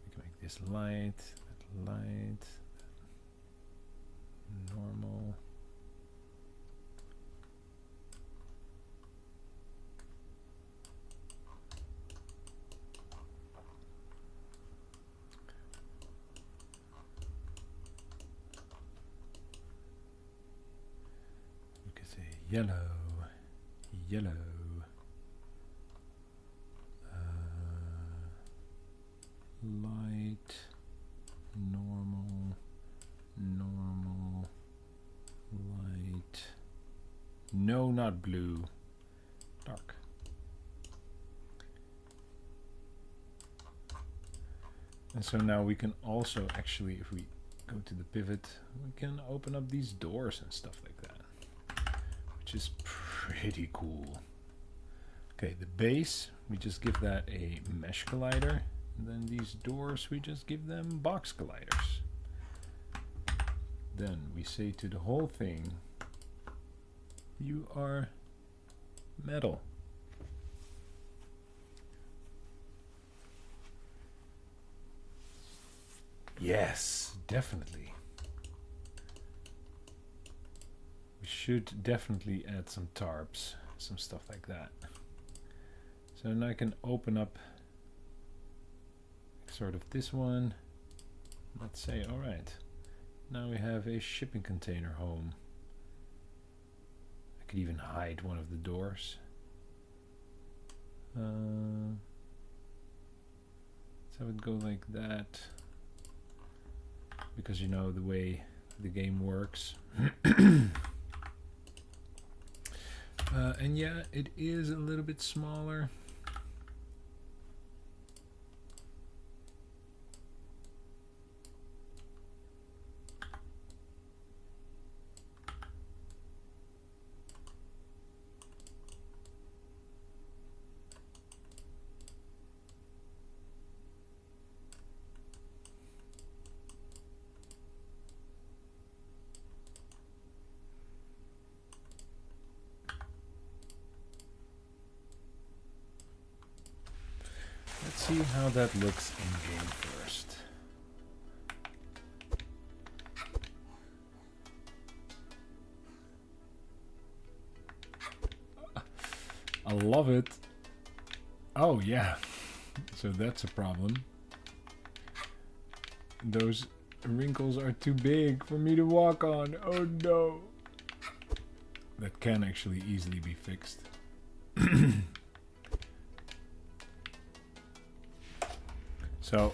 We can make this light, that light, normal. You can say yellow, yellow. Light, normal, normal, light. No, not blue. Dark. And so now we can also actually, if we go to the pivot, we can open up these doors and stuff like that, which is pretty cool. Okay, the base, we just give that a mesh collider. And then these doors, we just give them box colliders. then we say to the whole thing, you are metal. Yes, definitely. We should definitely add some tarps, some stuff like that. So now I can open up sort of this one. Let's say, all right, now we have a shipping container home. I could even hide one of the doors. So I would go like that, because you know the way the game works. And yeah, it is a little bit smaller. Let's see how that looks in game first. I love it. Oh yeah, so that's a problem. Those wrinkles are too big for me to walk on. Oh no. That can actually easily be fixed. So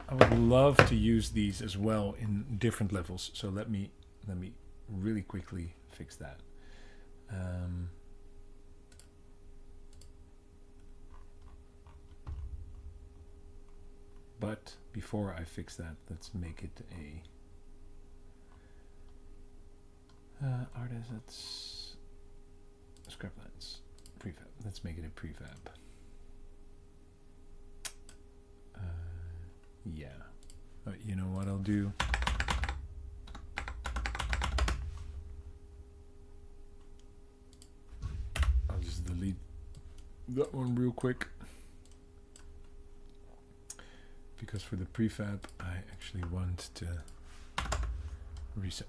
I would love to use these as well in different levels. So let me really quickly fix that. But before I fix that, let's make it a art assets, scraplines, prefab. Let's make it a prefab. Yeah. You know what I'll do? I'll just delete that one real quick. Because for the prefab, I actually want to reset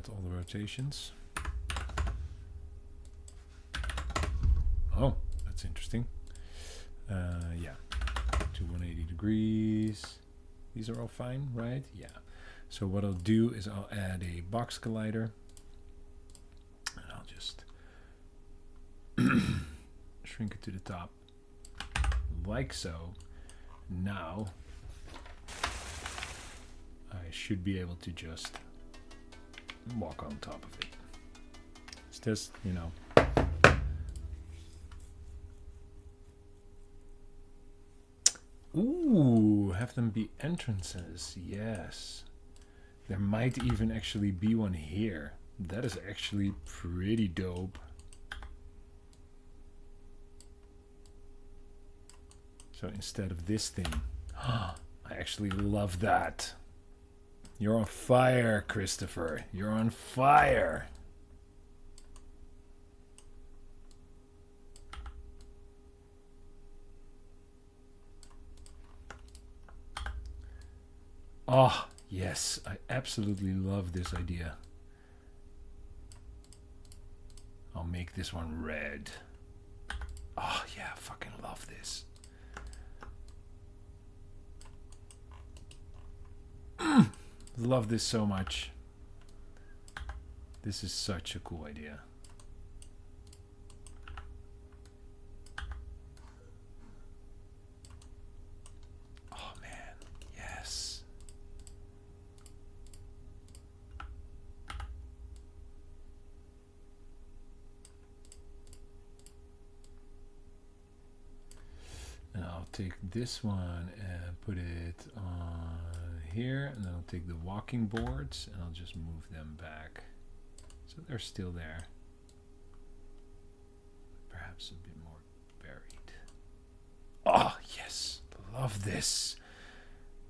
all the rotations. Oh, that's interesting. Yeah, to 180 degrees. These are all fine, right? Yeah. So what I'll do is I'll add a box collider. And I'll just shrink it to the top, like so. Now I should be able to just walk on top of it. It's just, you know. Ooh, have them be entrances. Yes. There might even actually be one here. That is actually pretty dope. So instead of this thing, I actually love that. You're on fire, Christopher. You're on fire. Oh, yes. I absolutely love this idea. I'll make this one red. Oh, yeah. I fucking love this. Love this so much. This is such a cool idea. Oh man, yes. And I'll take this one and put it on here, and then I'll take the walking boards and I'll just move them back so they're still there, perhaps a bit more buried. Oh yes, love this.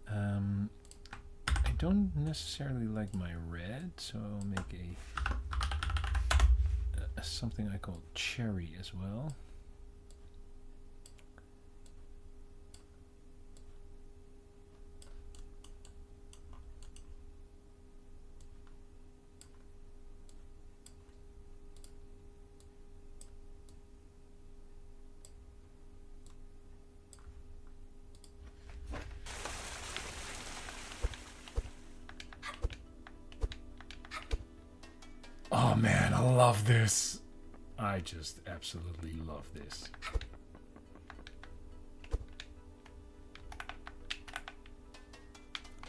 I don't necessarily like my red, so I'll make a something I call cherry as well. Oh man, I love this. I just absolutely love this.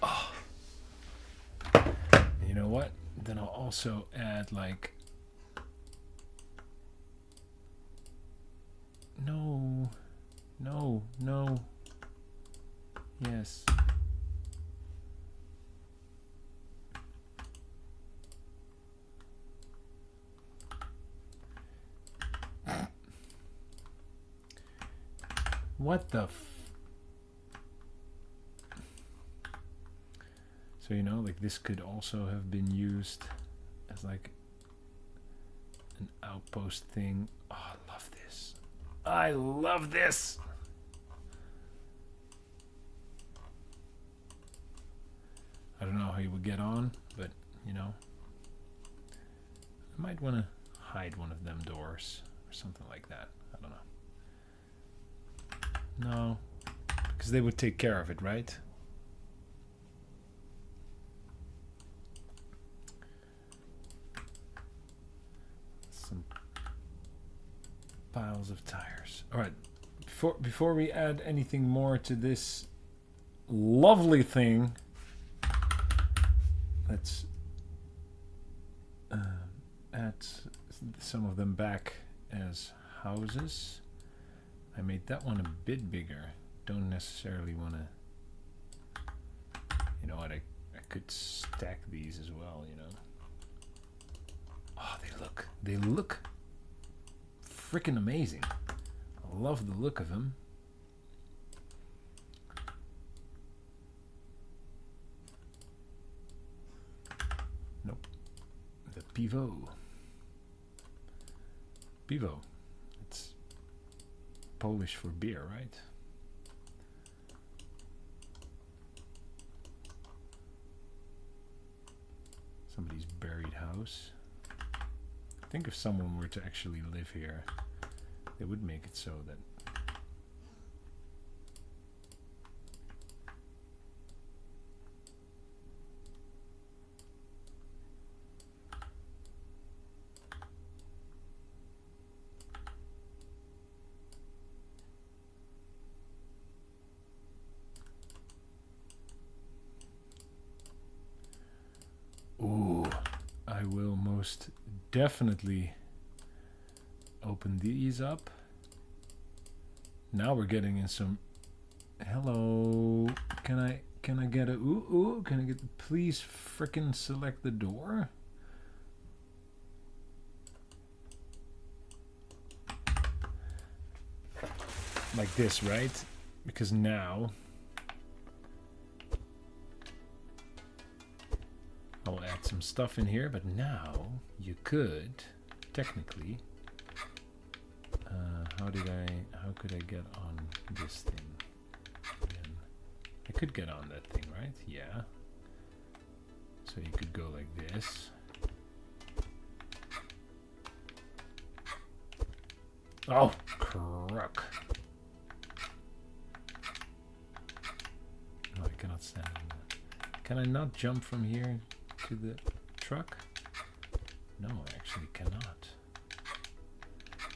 Oh. You know what? Then I'll also add like... No. No. No. Yes. What the So, you know, like this could also have been used as like an outpost thing. Oh, I love this. I love this. I don't know how you would get on, but, you know, I might want to hide one of them doors or something like that. I don't know. No, because they would take care of it, right? Some piles of tires. All right, before we add anything more to this lovely thing, let's add some of them back as houses. I made that one a bit bigger. Don't necessarily want to... You know what? I could stack these as well, you know. Oh, they look freaking amazing. I love the look of them. Nope. The pivot. Pivo. It's Polish for beer, right? Somebody's buried house. I think if someone were to actually live here, they would make it so that... Ooh, I will most definitely open these up. Now we're getting in some... Hello, can I get a ooh, can I get, please frickin' select the door? Like this, right? Because now I'll add some stuff in here, but now you could technically how could I get on this thing again? I could get on that thing, right? Yeah. So you could go like this. Oh, crook. No, I cannot stand on that. Can I not jump from here to the truck? No, I actually cannot.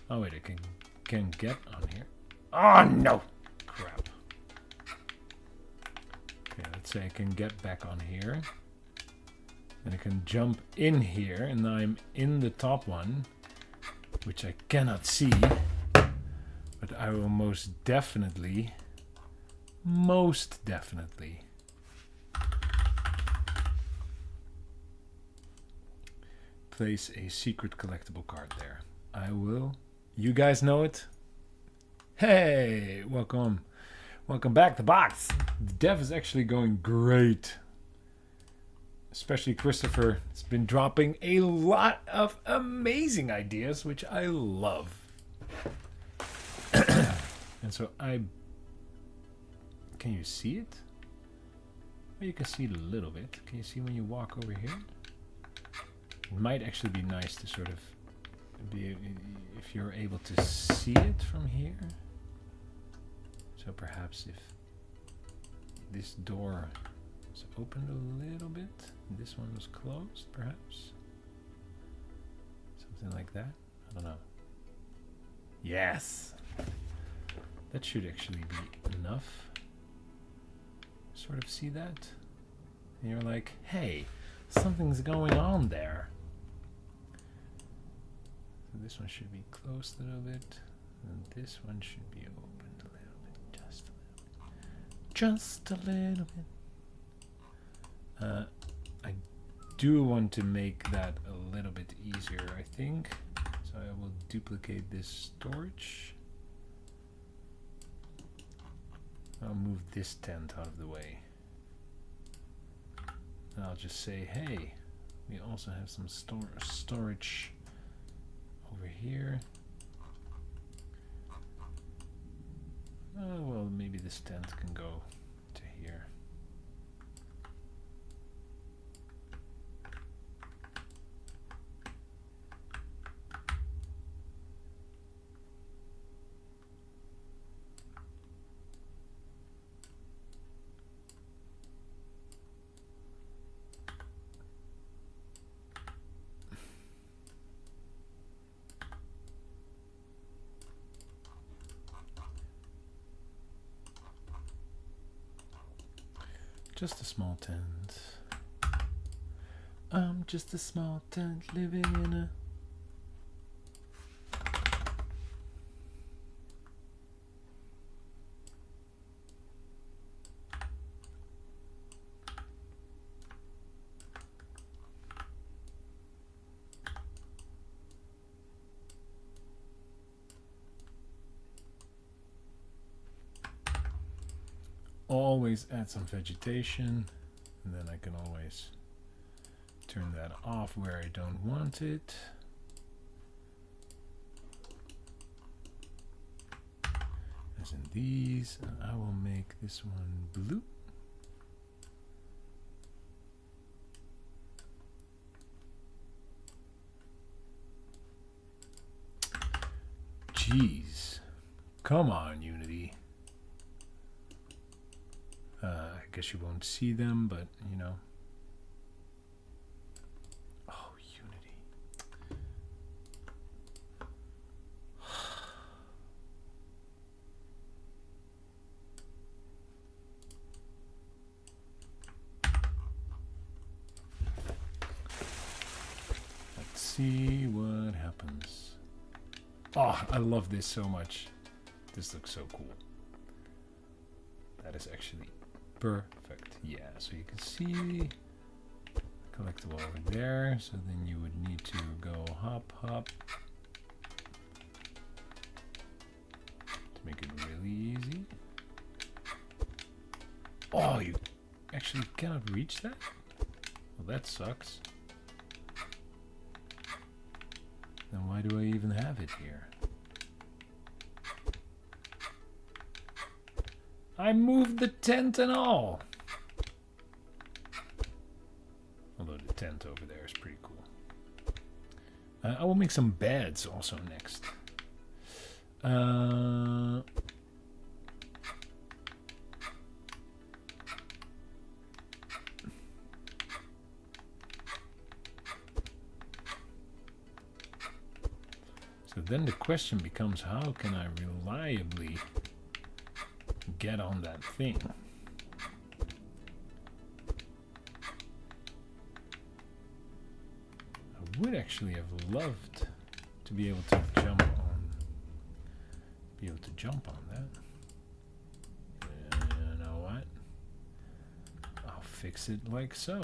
Oh wait, I can get on here. Oh no! Crap. Okay, let's say I can get back on here. And I can jump in here, and I'm in the top one, which I cannot see. But I will most definitely place a secret collectible card there. I will. You guys know it. Hey, welcome back to Box. The dev is actually going great. especially Christopher, has been dropping a lot of amazing ideas, which I love. And so can you see it? Well, you can see it a little bit. Can you see when you walk over here? It might actually be nice to sort of be, if you're able to see it from here. So perhaps if this door was opened a little bit, and this one was closed, perhaps. Something like that. I don't know. Yes! That should actually be enough. Sort of see that? And you're like, hey, something's going on there. So this one should be closed a little bit. And this one should be opened a little bit. Just a little bit. I do want to make that a little bit easier, I think. So I will duplicate this storage. I'll move this tent out of the way. And I'll just say, hey, we also have some storage over here. Oh, well, maybe this tent can go to here. Just a small tent. I'm just a small tent living in a... Always add some vegetation, and then I can always turn that off where I don't want it. As in these, and I will make this one blue. Jeez, come on, Unity. I guess you won't see them, but you know. Oh, Unity. Let's see what happens. Oh, I love this so much. This looks so cool. That is actually perfect. Yeah, so you can see collectible over there. So then you would need to go hop, hop to make it really easy. Oh, you actually cannot reach that? Well, that sucks. Then why do I even have it here? I moved the tent and all. Although the tent over there is pretty cool. I will make some beds also next. So then the question becomes, how can I reliably get on that thing? I would actually have loved to be able to jump on that. You know what? I'll fix it like so.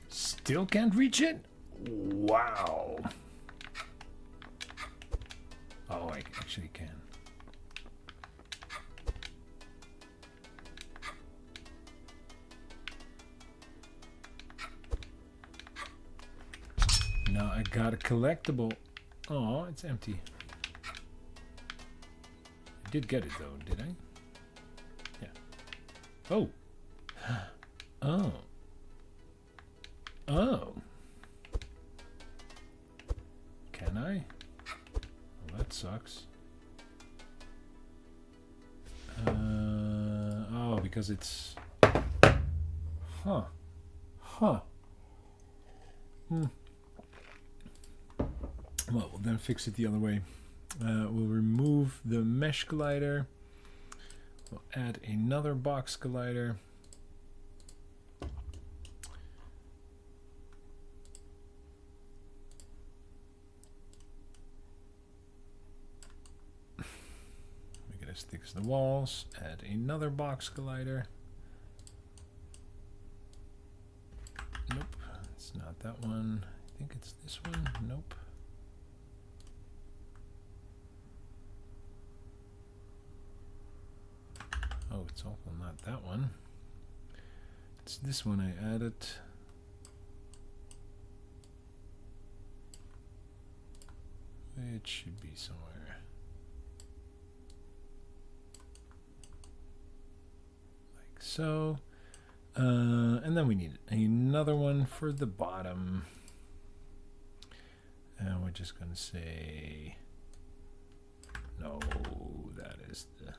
Still can't reach it? Wow. actually can. Now I got a collectible. Oh, it's empty. I did get it though, did I? Yeah. Oh. Oh. Oh. Can I? Well, that sucks. Oh, because it's... Huh. Huh. Well, we'll then fix it the other way. We'll remove the mesh collider. We'll add another box collider. Make it as thick as the walls. Add another box collider. Nope, it's not that one. I think it's this one. Nope. Oh, it's also not that one. It's this one I added. It should be somewhere. Like so. And then we need another one for the bottom. And we're just going to say, no, that is the...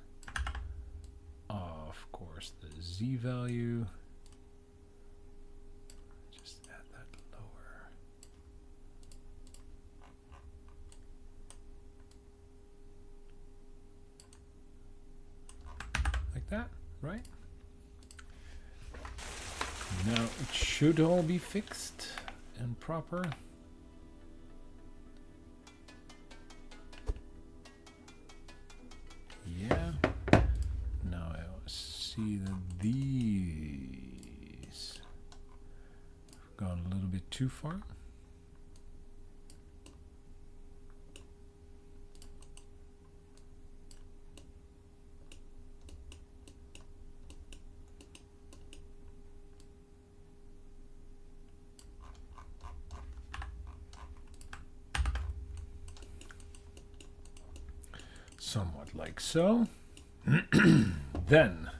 Of course, the Z value. Just add that lower. Like that, right? Now it should all be fixed and proper. Yeah. Now I see that these have gone a little bit too far. Somewhat like so. Then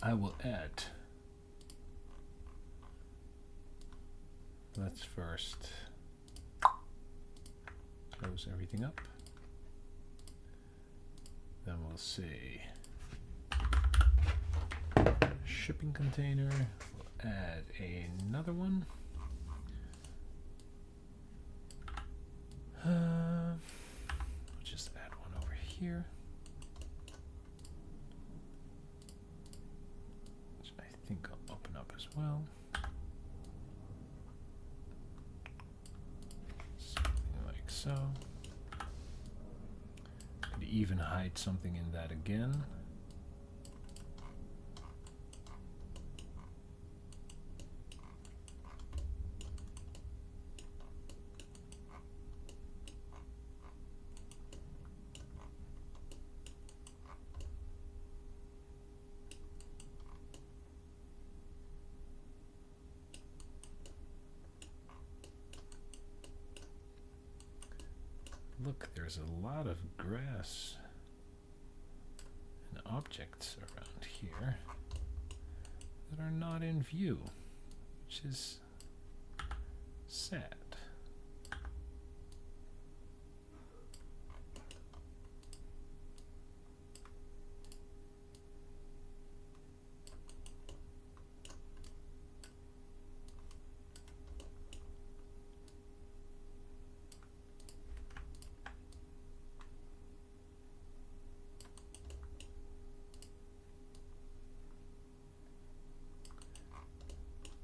I will add, let's first close everything up. Then we'll say shipping container. We'll add another one. We'll just add one over here. Which I think I'll open up as well. Something like so. Could even hide something in that again. Look, there's a lot of grass and objects around here that are not in view, which is sad.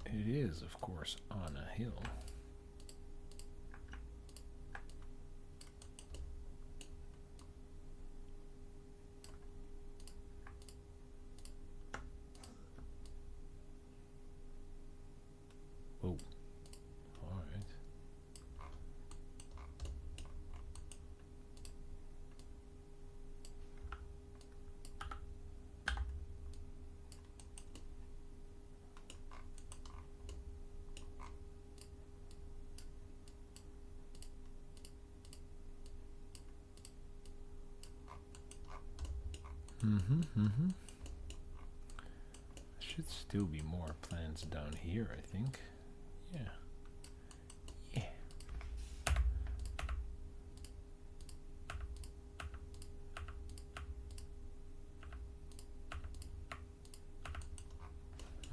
It is, of course, on a hill. Whoa. All right. Should still be more plants down here, I think. Yeah. Yeah.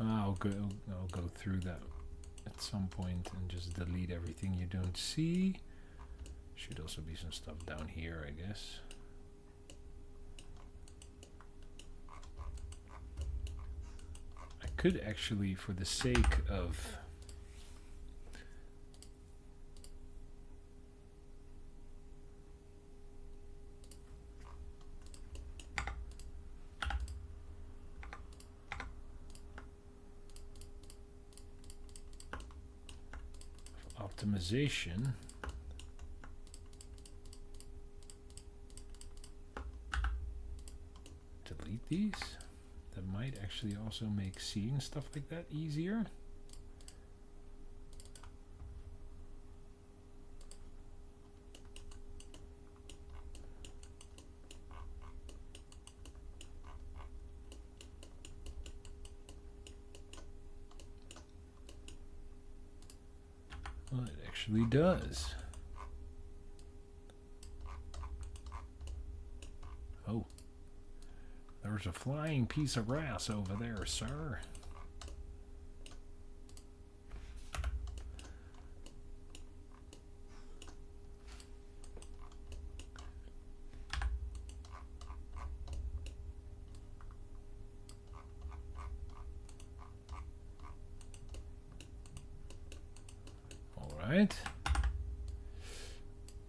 I'll go through that at some point and just delete everything you don't see. Should also be some stuff down here, I guess. I could actually, for the sake of optimization, delete these. That might actually also make seeing stuff like that easier. Well, it actually does. Oh. There's a flying piece of grass over there, sir. All right.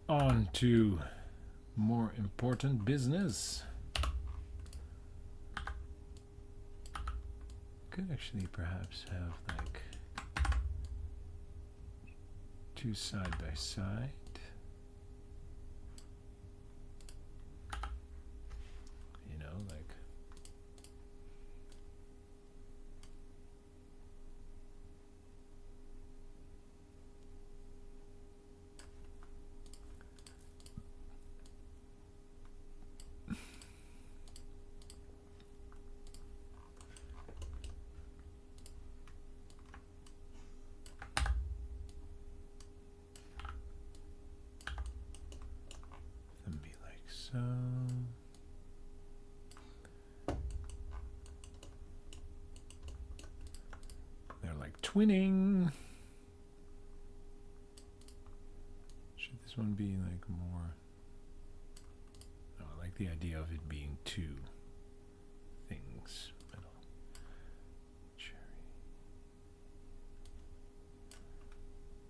On to more important business. Could actually perhaps have like two side by side. You know, like so. They're like twinning. Should this one be like more? Oh, I like the idea of it being two things. Metal, cherry.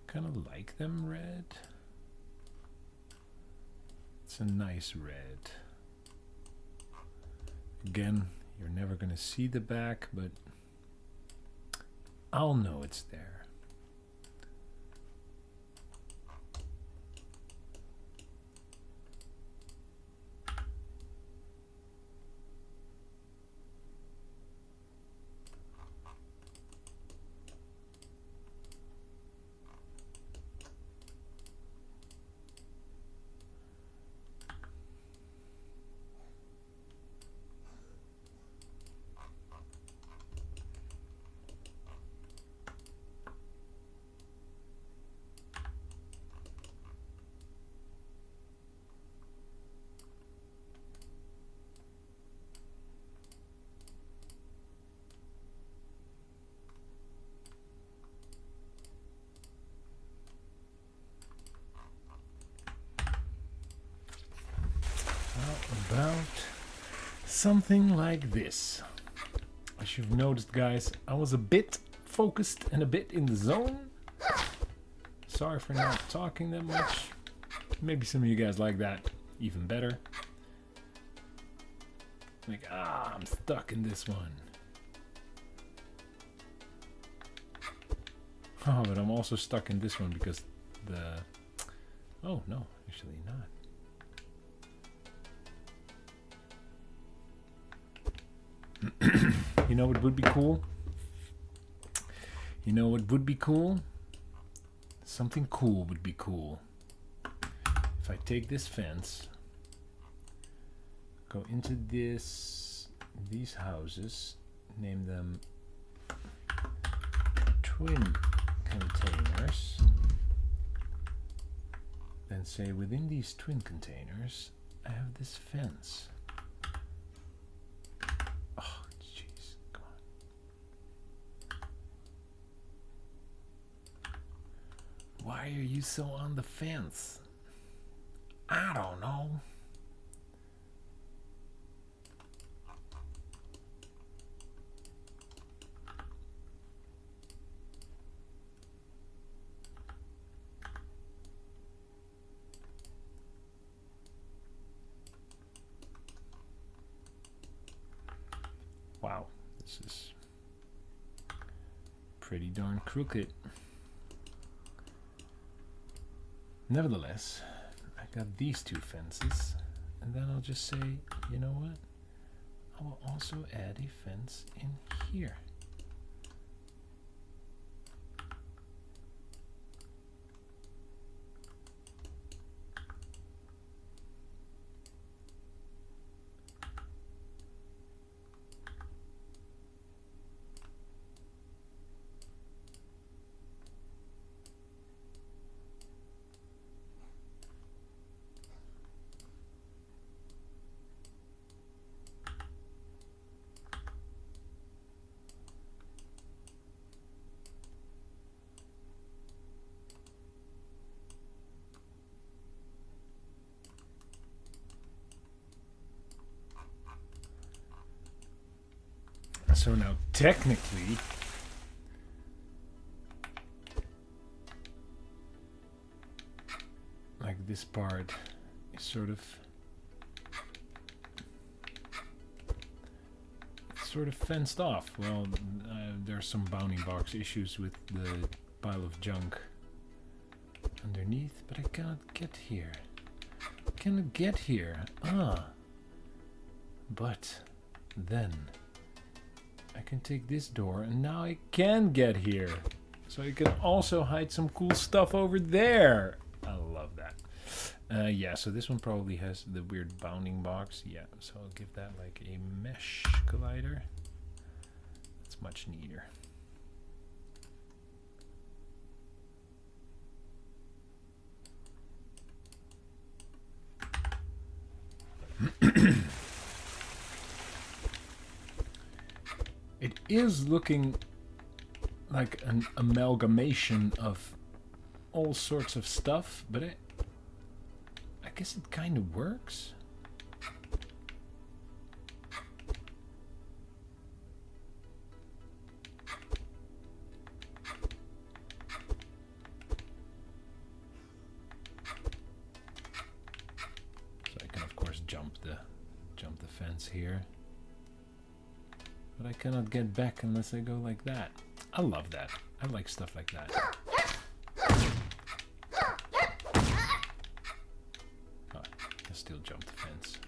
Kind of like them red. It's a nice red. Again, you're never going to see the back, but I'll know it's there. About something like this. As you've noticed, guys, I was a bit focused and a bit in the zone. Sorry for not talking that much. Maybe some of you guys like that even better. Like, I'm stuck in this one. Oh, but I'm also stuck in this one because the... Oh, no, actually not. You know what would be cool? You know what would be cool? Something cool would be cool. If I take this fence, go into this these houses, name them twin containers, then say within these twin containers I have this fence. Oh jeez, come on. Why are you so on the fence? I don't know. Wow, this is pretty darn crooked. Nevertheless, I got these two fences, and then I'll just say, you know what? I will also add a fence in here. So now technically like this part is sort of fenced off. Well, there's some bounding box issues with the pile of junk underneath, but I cannot get here. Cannot get here. But then I can take this door and now I can get here. So I can also hide some cool stuff over there. I love that. Yeah, so this one probably has the weird bounding box. Yeah, so I'll give that like a mesh collider. That's much neater. It is looking like an amalgamation of all sorts of stuff, but I guess it kind of works. So I can of course jump the fence here. But I cannot get back unless I go like that. I love that. I like stuff like that. Oh, I still jump the fence.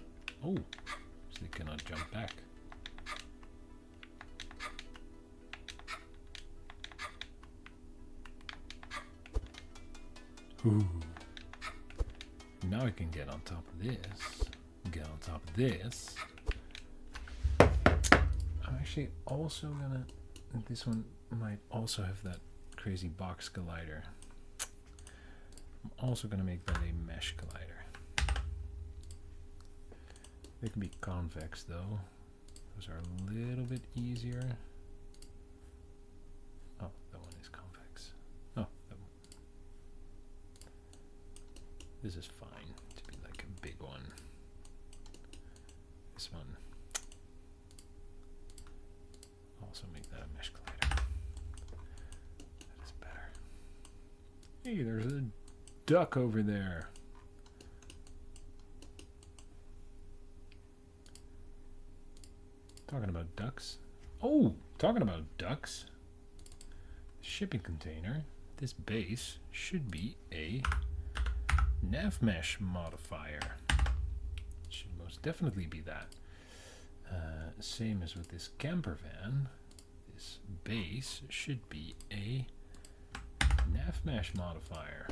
Oh, so they cannot jump back. Ooh. Now I can get on top of this. Get on top of this. I'm actually also gonna, this one might also have that crazy box collider. I'm also gonna make that a mesh collider. They can be convex though. Those are a little bit easier. Oh, that one is convex. Oh, that one. This is fine to be like a big one. This one. Also make that a mesh collider. That is better. Hey, there's a duck over there. Talking about ducks. Oh, talking about ducks. Shipping container. This base should be a nav mesh modifier. It should most definitely be that. Same as with this camper van. This base should be a nav mesh modifier.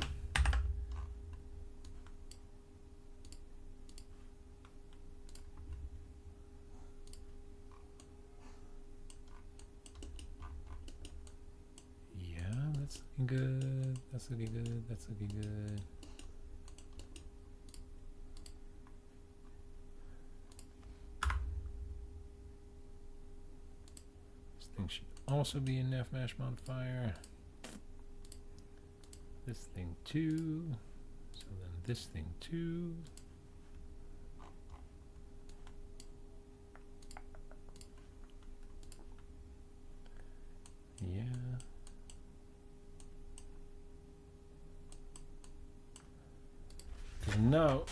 looking good. That's looking good. That's looking good. This thing should also be a NavMesh modifier. This thing too. So then this thing too. Yeah. Now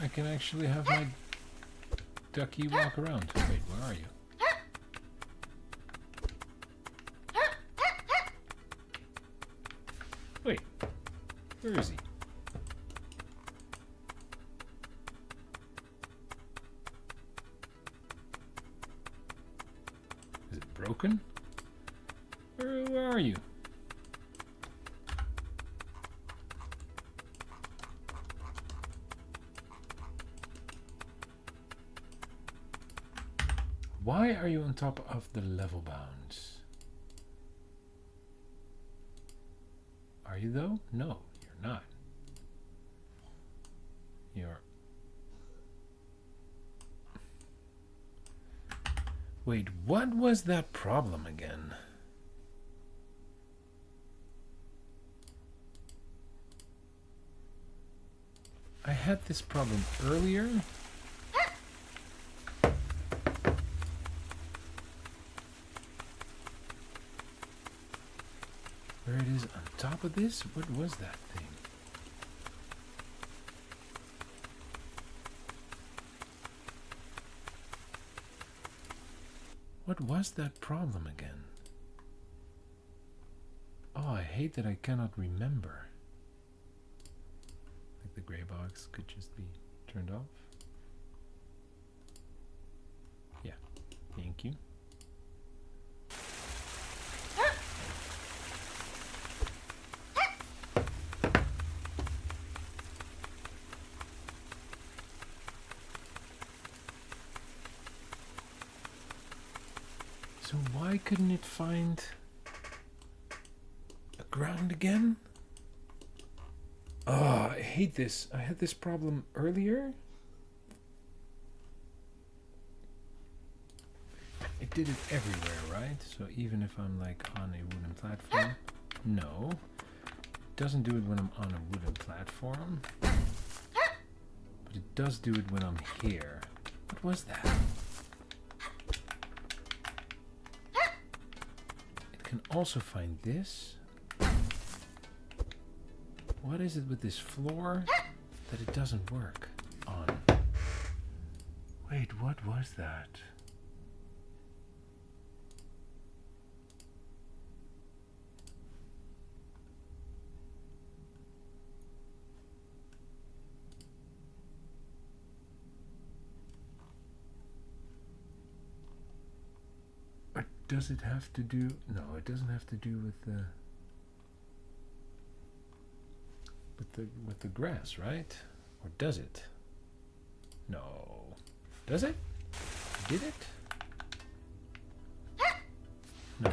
I can actually have my ducky walk around. Wait, where are you? Wait, where is he? Is it broken? Where are you? Why are you on top of the level bounds? Are you though? No, you're not. You're... Wait, what was that problem again? I had this problem earlier. Where it is on top of this? What was that thing? What was that problem again? Oh, I hate that I cannot remember. Like the gray box could just be turned off. Yeah, thank you. So why couldn't it find the ground again? Oh, I hate this. I had this problem earlier. It did it everywhere, right? So even if I'm like on a wooden platform, no. It doesn't do it when I'm on a wooden platform. But it does do it when I'm here. What was that? Can also find this. What is it with this floor that it doesn't work on? Wait, what was that? Does it have to do... No, it doesn't have to do with the... With the grass, right? Or does it? No. Does it? Did it? No,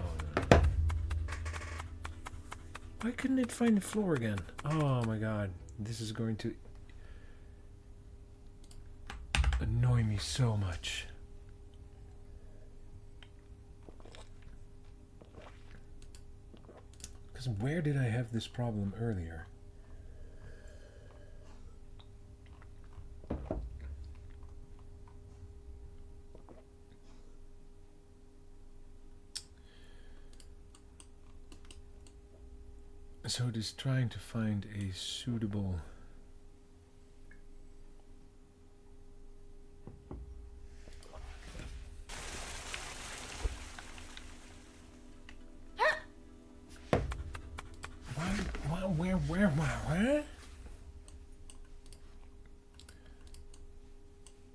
no. Why couldn't it find the floor again? Oh my god. This is going to annoy me so much. Because where did I have this problem earlier? So it is trying to find a suitable... Where?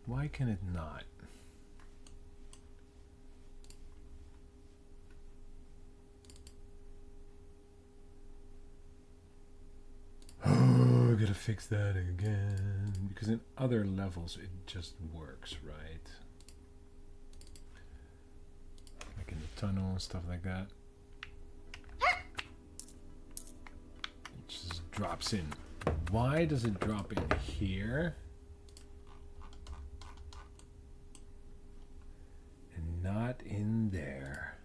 Why can it not? Oh, I gotta fix that again. Because in other levels it just works, right? Like in the tunnel and stuff like that. drops in. Why does it drop in here and not in there?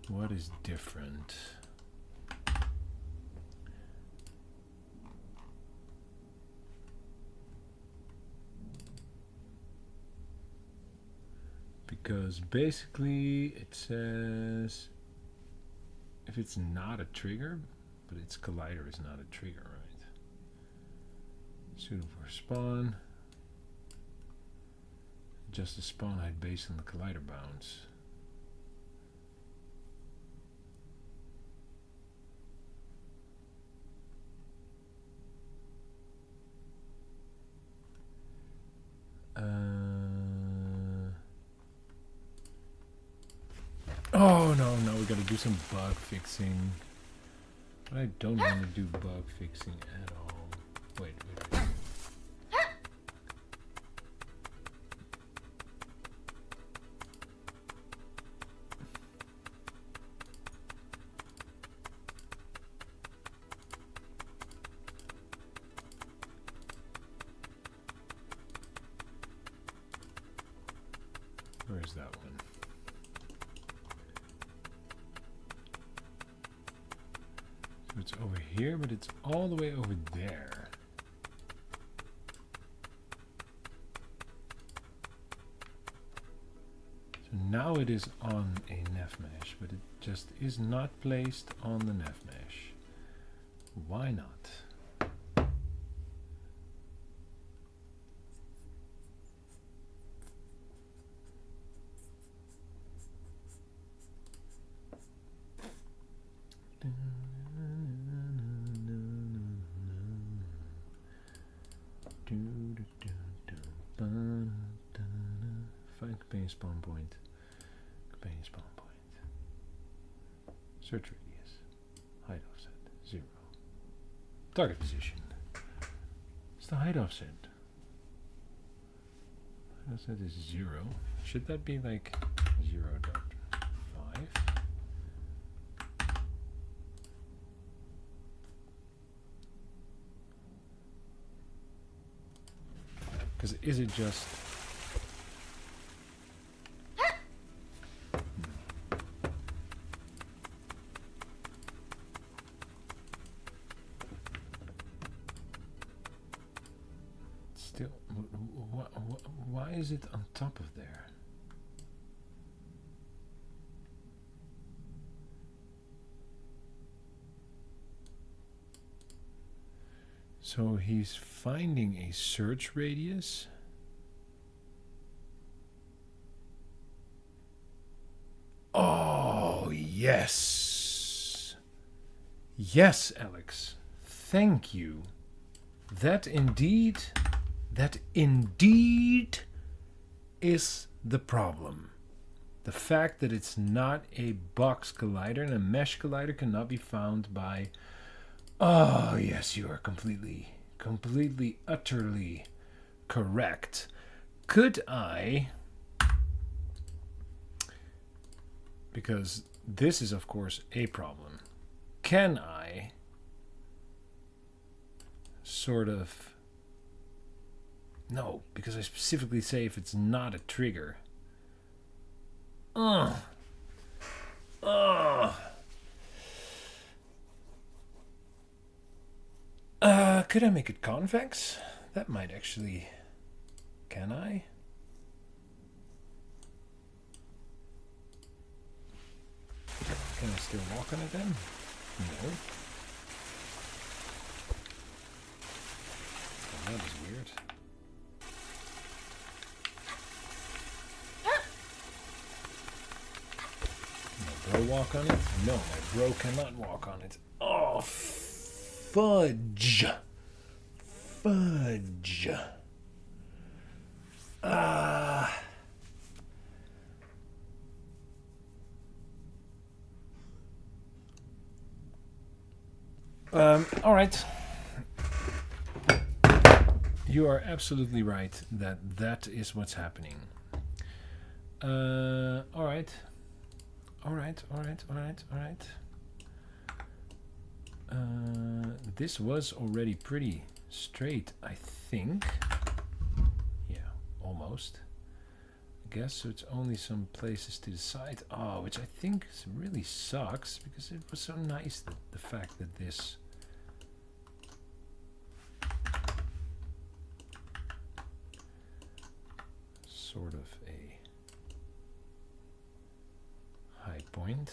What is different? Because basically it says if it's not a trigger, but its collider is not a trigger, right? Suitable for spawn. Adjust the spawn height based on the collider bounds. Oh no, we gotta do some bug fixing. But I don't want to do bug fixing at all. Wait. Where's that one? So it's over here, but it's all the way over there. So now it is on a nav mesh, but it just is not placed on the nav mesh. Why not? Find companion spawn point. Companion spawn point. Search radius. Height offset. 0. Target position. It's the height offset. Height offset is 0. Should that be like 0.5? Because is it just... Still, why is it on top of there? So he's finding a search radius. Oh, yes. Yes, Alex. Thank you. That indeed is the problem. The fact that it's not a box collider and a mesh collider cannot be found by... Oh, yes, you are completely, utterly correct. Could I... Because this is, of course, a problem. Can I sort of... No, because I specifically say if it's not a trigger. Could I make it convex? That might actually... Can I? Can I still walk on it then? No. Oh, that is weird. Can my bro walk on it? No, my bro cannot walk on it. Oh, fudge. Fudge. All right. You are absolutely right that is what's happening. All right. All right. All right. All right. All right. This was already pretty straight, I think. Yeah, almost. I guess so. It's only some places to the side. Oh, which I think really sucks because it was so nice that the fact that this sort of a high point.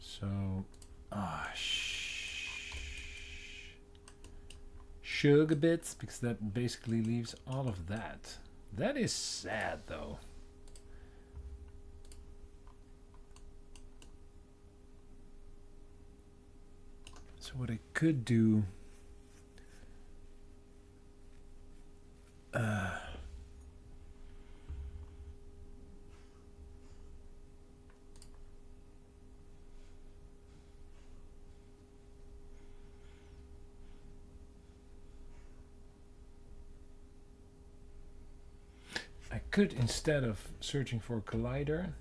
So, sugar bits, because that basically leaves all of that. That is sad, though. So what I could do... I could, instead of searching for a collider,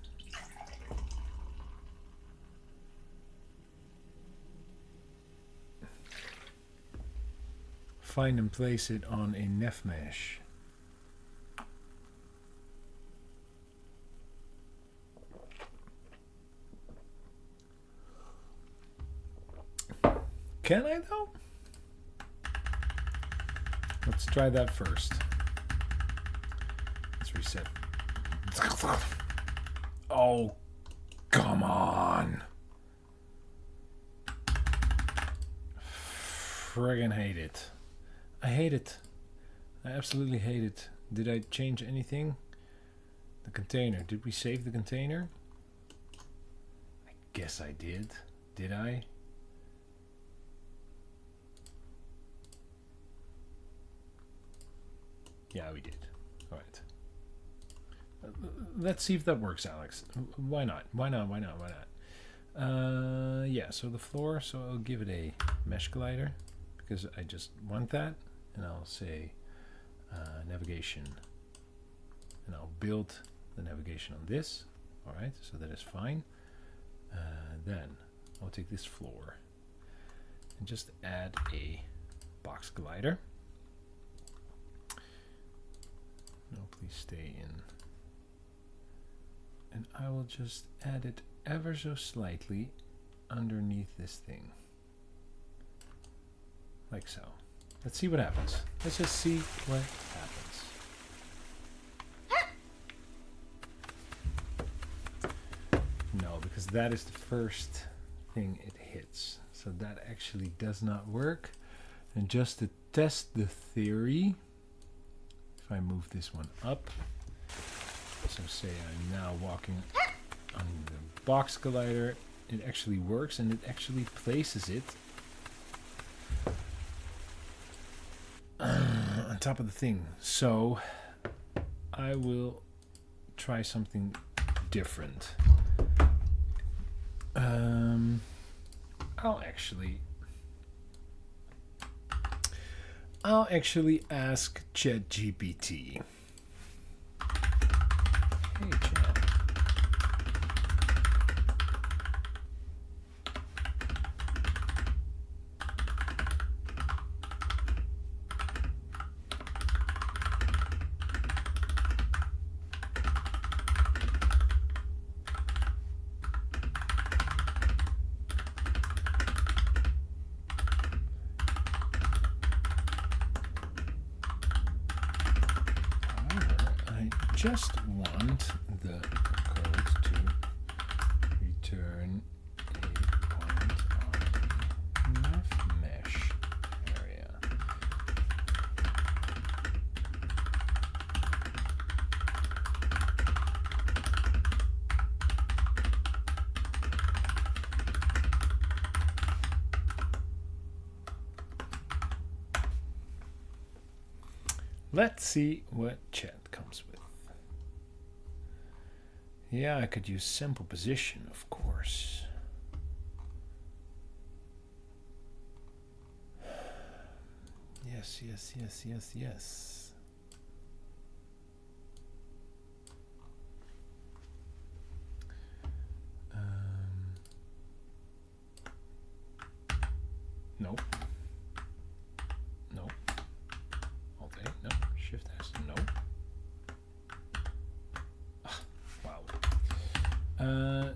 find and place it on a Nef mesh. Can I though? Let's try that first. Let's reset. Oh, come on. Friggin' hate it. I hate it. I absolutely hate it. Did I change anything? The container. Did we save the container? I guess I did. Did I? Yeah, we did. All right. Let's see if that works, Alex. Why not? Why not? Why not? Why not? Yeah, so the floor. So I'll give it a mesh glider because I just want that. And I'll say navigation. And I'll build the navigation on this. All right, so that is fine. Then I'll take this floor and just add a box glider. No, please stay in. And I will just add it ever so slightly underneath this thing. Like so. Let's see what happens. Let's just see what happens. No, because that is the first thing it hits. So that actually does not work. And just to test the theory, if I move this one up, so say I'm now walking on the box collider, it actually works and it actually places it on top of the thing. So I will try something different. I'll actually ask ChatGPT. Hey, Chat. Just want the code to return a point on the Nef mesh area. Let's see what chat comes with. Yeah, I could use sample position, of course. Yes, yes, yes, yes, yes. Nope. Nope. Alt A, no. Shift S, no. Wow.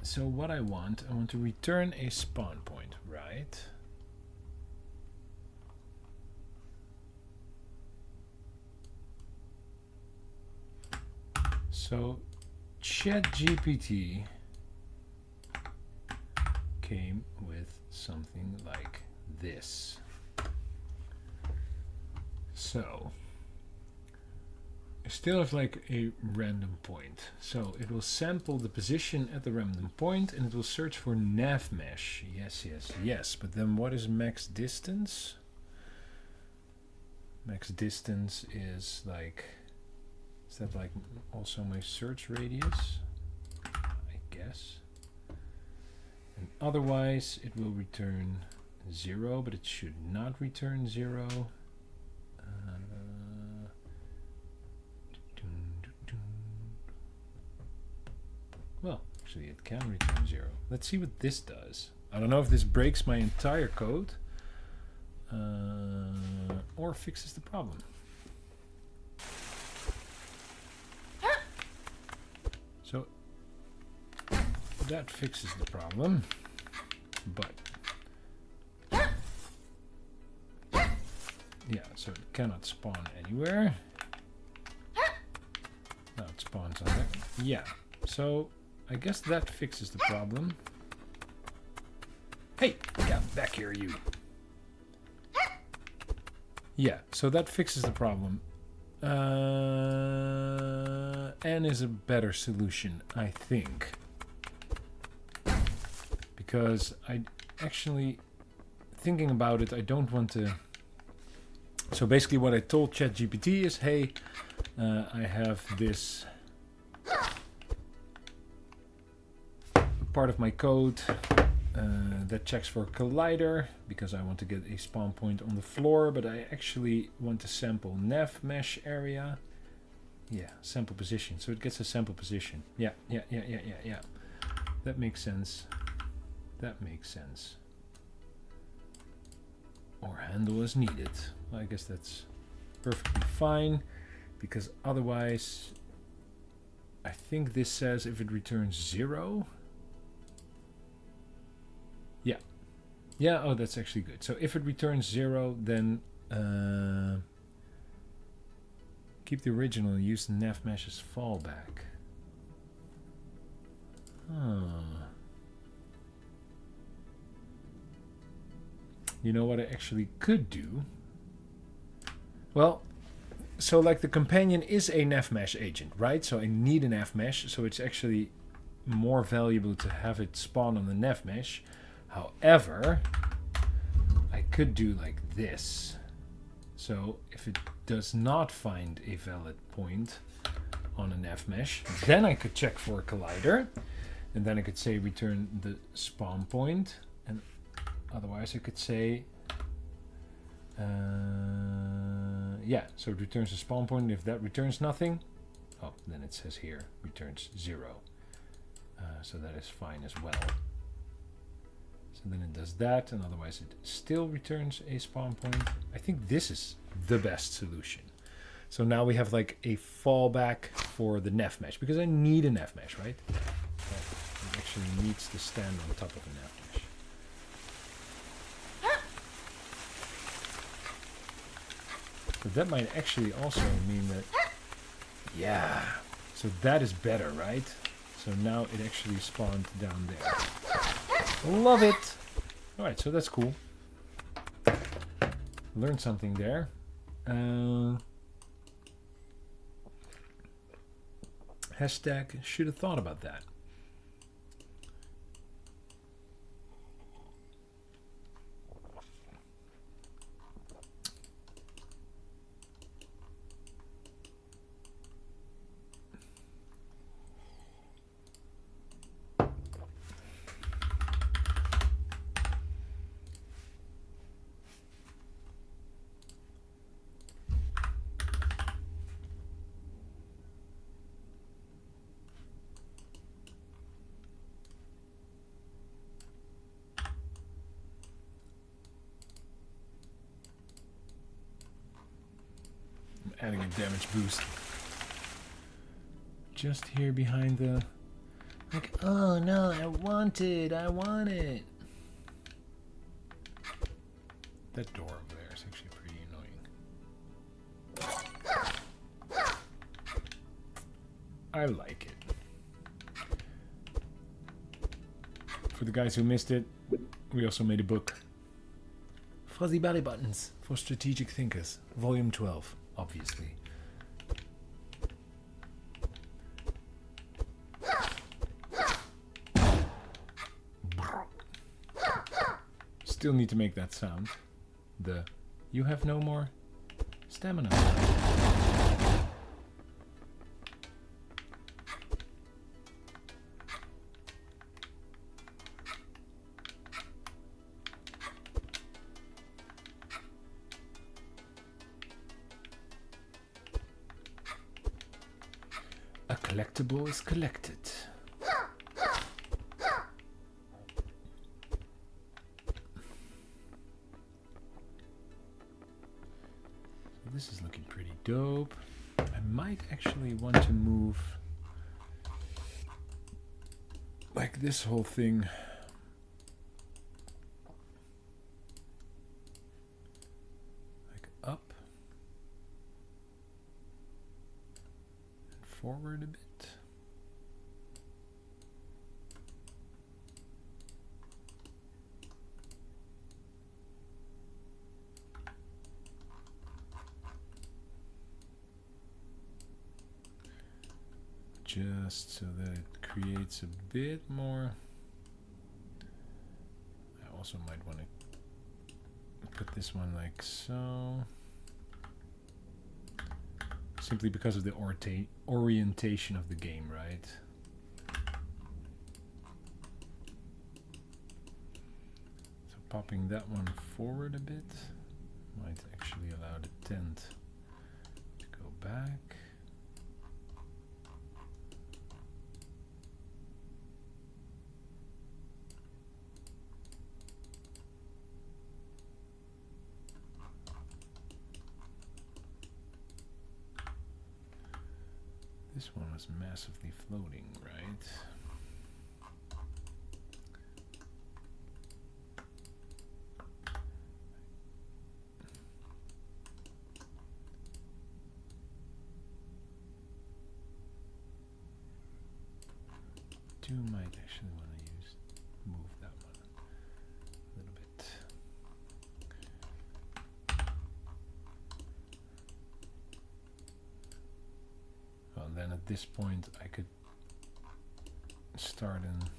So what I want to return a spawn point, right? So ChatGPT came with something like this. So I still have like a random point. So it will sample the position at the random point and it will search for nav mesh. Yes, yes, yes. But then what is max distance? Max distance is like, is that like also my search radius? I guess. And otherwise it will return 0, but it should not return 0. Well, actually it can return 0. Let's see what this does. I don't know if this breaks my entire code or fixes the problem. So that fixes the problem, but yeah, so it cannot spawn anywhere. Now it spawns on there. Yeah, so I guess that fixes the problem. Hey, get back here, you. Yeah, so that fixes the problem. N is a better solution, I think. Because I actually, thinking about it, I don't want to... So basically what I told ChatGPT is, hey, I have this part of my code that checks for a collider because I want to get a spawn point on the floor, but I actually want to sample nav mesh area. Yeah, sample position. So it gets a sample position. Yeah. That makes sense. That makes sense. Or handle as needed. Well, I guess that's perfectly fine, because otherwise I think this says if it returns 0. Yeah. Yeah, oh, that's actually good. So if it returns 0, then keep the original and use the nav mesh as fallback. You know what I actually could do? Well, so like the companion is a nav mesh agent, right? So I need a nav mesh, so it's actually more valuable to have it spawn on the nav mesh. However, I could do like this. So if it does not find a valid point on a nav mesh, then I could check for a collider, and then I could say return the spawn point, and otherwise I could say yeah, so it returns the spawn point. If that returns nothing, oh, then it says here returns 0. So that is fine as well. So then it does that, and otherwise it still returns a spawn point. I think this is the best solution. So now we have like a fallback for the nav mesh, because I need a nav mesh, right? It actually needs to stand on top of a nav mesh. But that might actually also mean that, yeah, so that is better, right? So now it actually spawned down there. Love it! Alright, so that's cool. Learned something there. Hashtag should have thought about that. adding a damage boost. Just here behind the... Like, oh no, I want it. That door over there is actually pretty annoying. I like it. For the guys who missed it, we also made a book. Fuzzy Belly Buttons for Strategic Thinkers, Volume 12, obviously. Still need to make that sound. You have no more stamina. A collectible is collected. This is looking pretty dope. I might actually want to move like this whole thing like up and forward a bit. Just so that it creates a bit more. I also might want to put this one like so. Simply because of the orientation of the game, right? So popping that one forward a bit might actually allow the tent to go back. This one was massively floating, right? Might actually want to move that one a little bit. Well, then at this point I could start and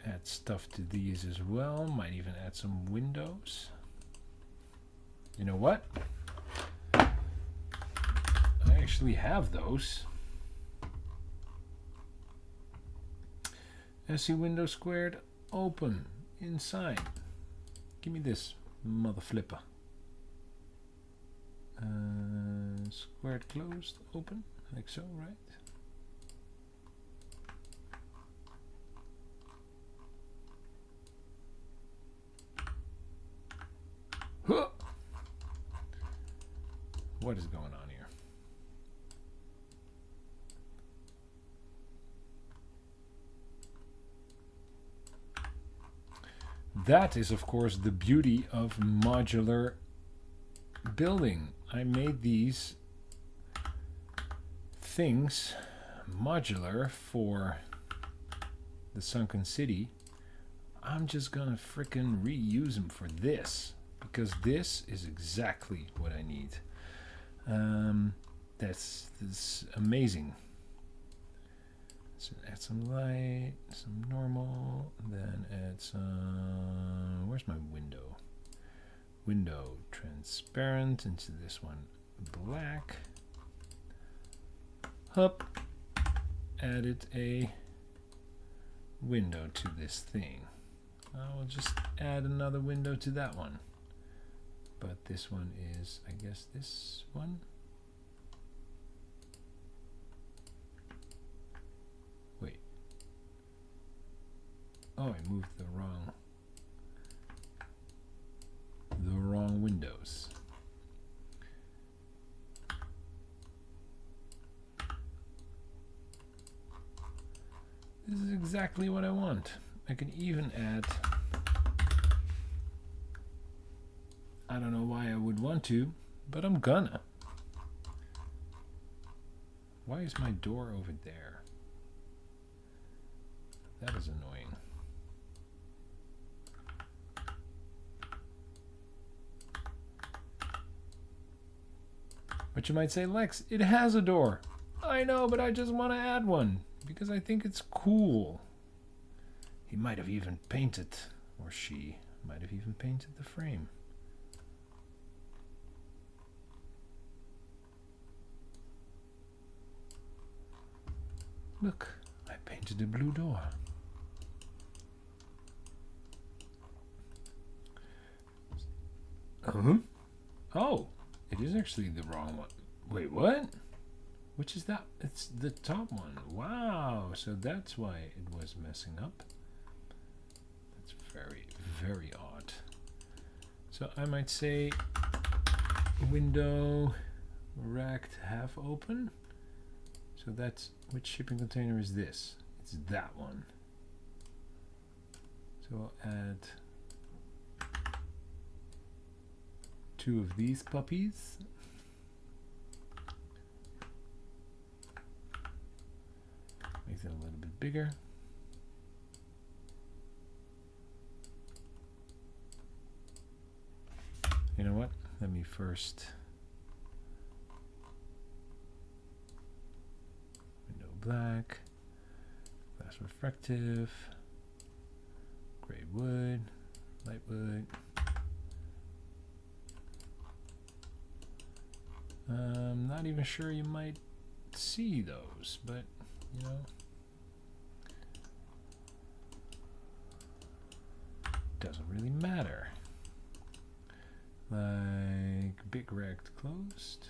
add stuff to these as well. Might even add some windows. You know what? I actually have those. SE window squared open inside. Give me this mother flipper. Squared closed open like so, right? Huh. What is going on here? That is, of course, the beauty of modular building. I made these things modular for the Sunken City. I'm just gonna frickin' reuse them for this, because this is exactly what I need. That's amazing. So add some light, some normal, then add some, where's my window? Window transparent into this one black. Hup, added a window to this thing. I will just add another window to that one. But this one is, I guess, this one. Wait. Oh, I moved the wrong windows. This is exactly what I want. I can even add... I don't know why I would want to, but I'm gonna. Why is my door over there? That is annoying. But you might say, Lex, it has a door. I know, but I just want to add one because I think it's cool. He might have even painted, or she might have even painted the frame. Look, I painted a blue door. Oh, it is actually the wrong one. Wait, what? Which is that? It's the top one. Wow, so that's why it was messing up. That's very, very odd. So I might say window racked half open. So that's, which shipping container is this? It's that one. So I'll add 2 of these puppies. Make them a little bit bigger. You know what? Let me first window black, glass refractive, gray wood, light wood. I'm not even sure you might see those, but you know, doesn't really matter. Like big rect closed.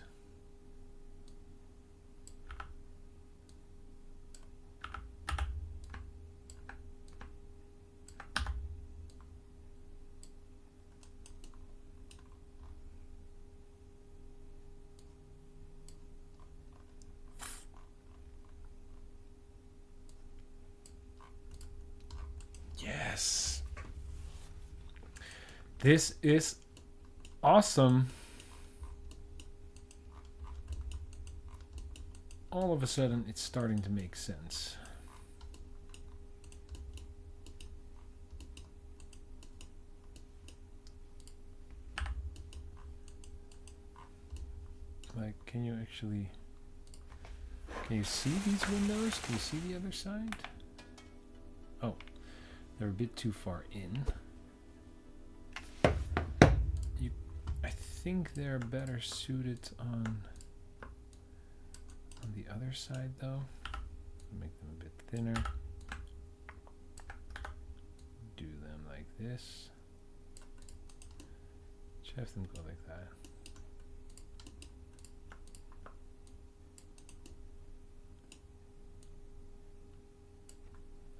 Yes. This is awesome. All of a sudden, it's starting to make sense. Like, can you actually... Can you see these windows? Can you see the other side? Oh, they're a bit too far in. I think they're better suited on the other side though. Make them a bit thinner. Do them like this. Just have them go like that.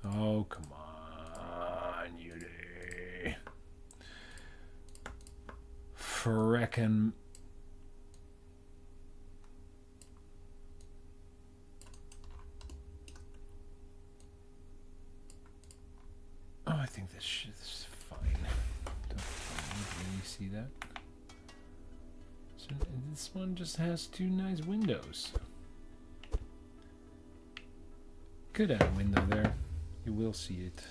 Oh, come on, Yuri. Frickin'. Oh, I think this shit is fine. Don't really see that. So this one just has 2 nice windows. Could add a window there. You will see it.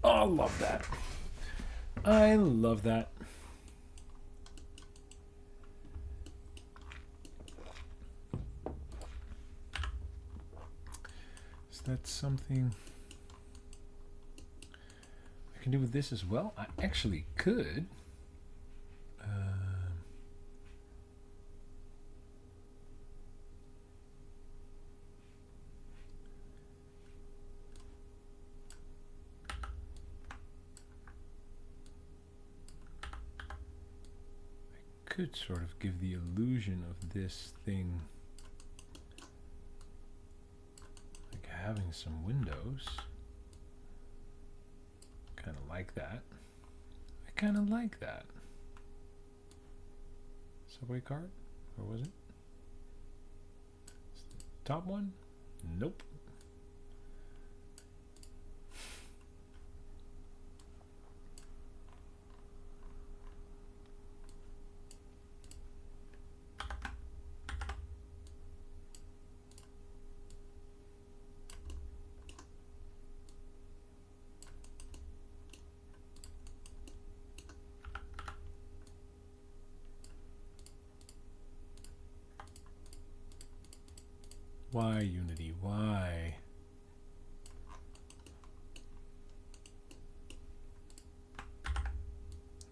Oh, I love that. I love that. Is that something I can do with this as well? I actually could. could sort of give the illusion of this thing like having some windows. Kind of like that. I kind of like that. Subway cart? Or was it? Top one? Nope. Why, Unity? Why?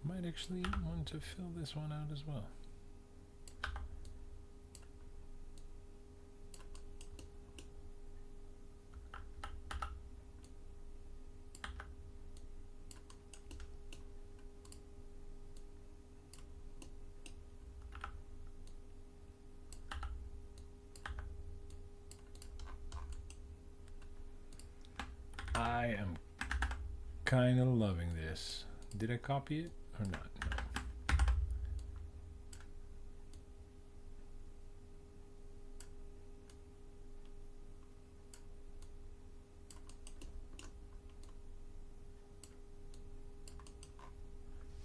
Might actually want to fill this one out as well. I am kind of loving this. Did I copy it or not?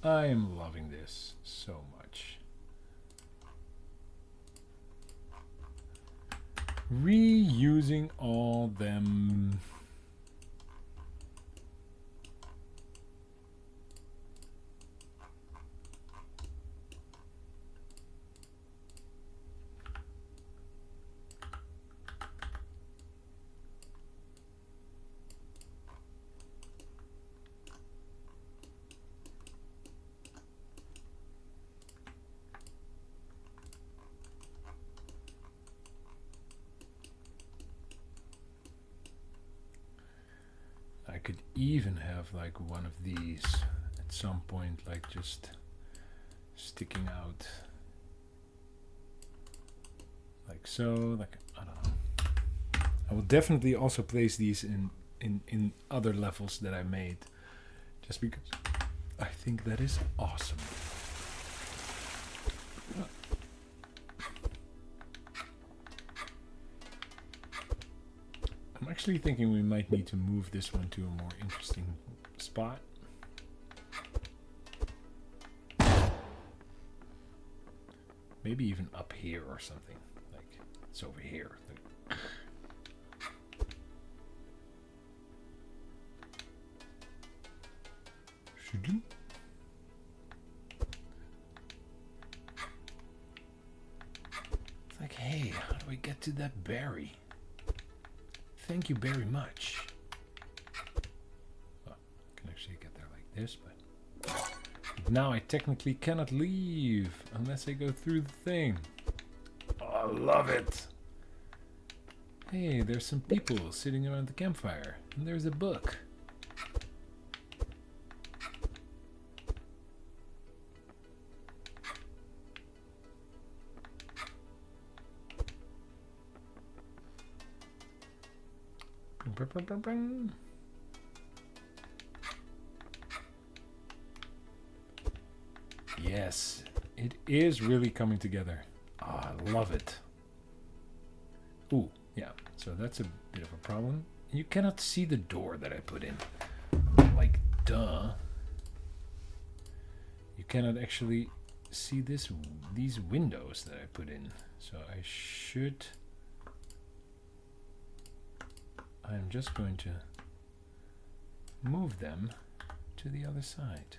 No. I am loving this so much. Reusing all them. I could even have like one of these at some point, like just sticking out like so, like I don't know. I will definitely also place these in other levels that I made, just because I think that is awesome. I'm actually thinking we might need to move this one to a more interesting spot. Maybe even up here or something. Like it's over here. It's like, hey, how do I get to that berry? Thank you very much. Well, I can actually get there like this, but now I technically cannot leave unless I go through the thing. Oh, I love it. Hey, there's some people sitting around the campfire, and there's a book. Yes, it is really coming together. Oh, I love it. Ooh, yeah, so that's a bit of a problem. You cannot see the door that I put in. Like, duh. You cannot actually see these windows that I put in. So I should... I'm just going to move them to the other side.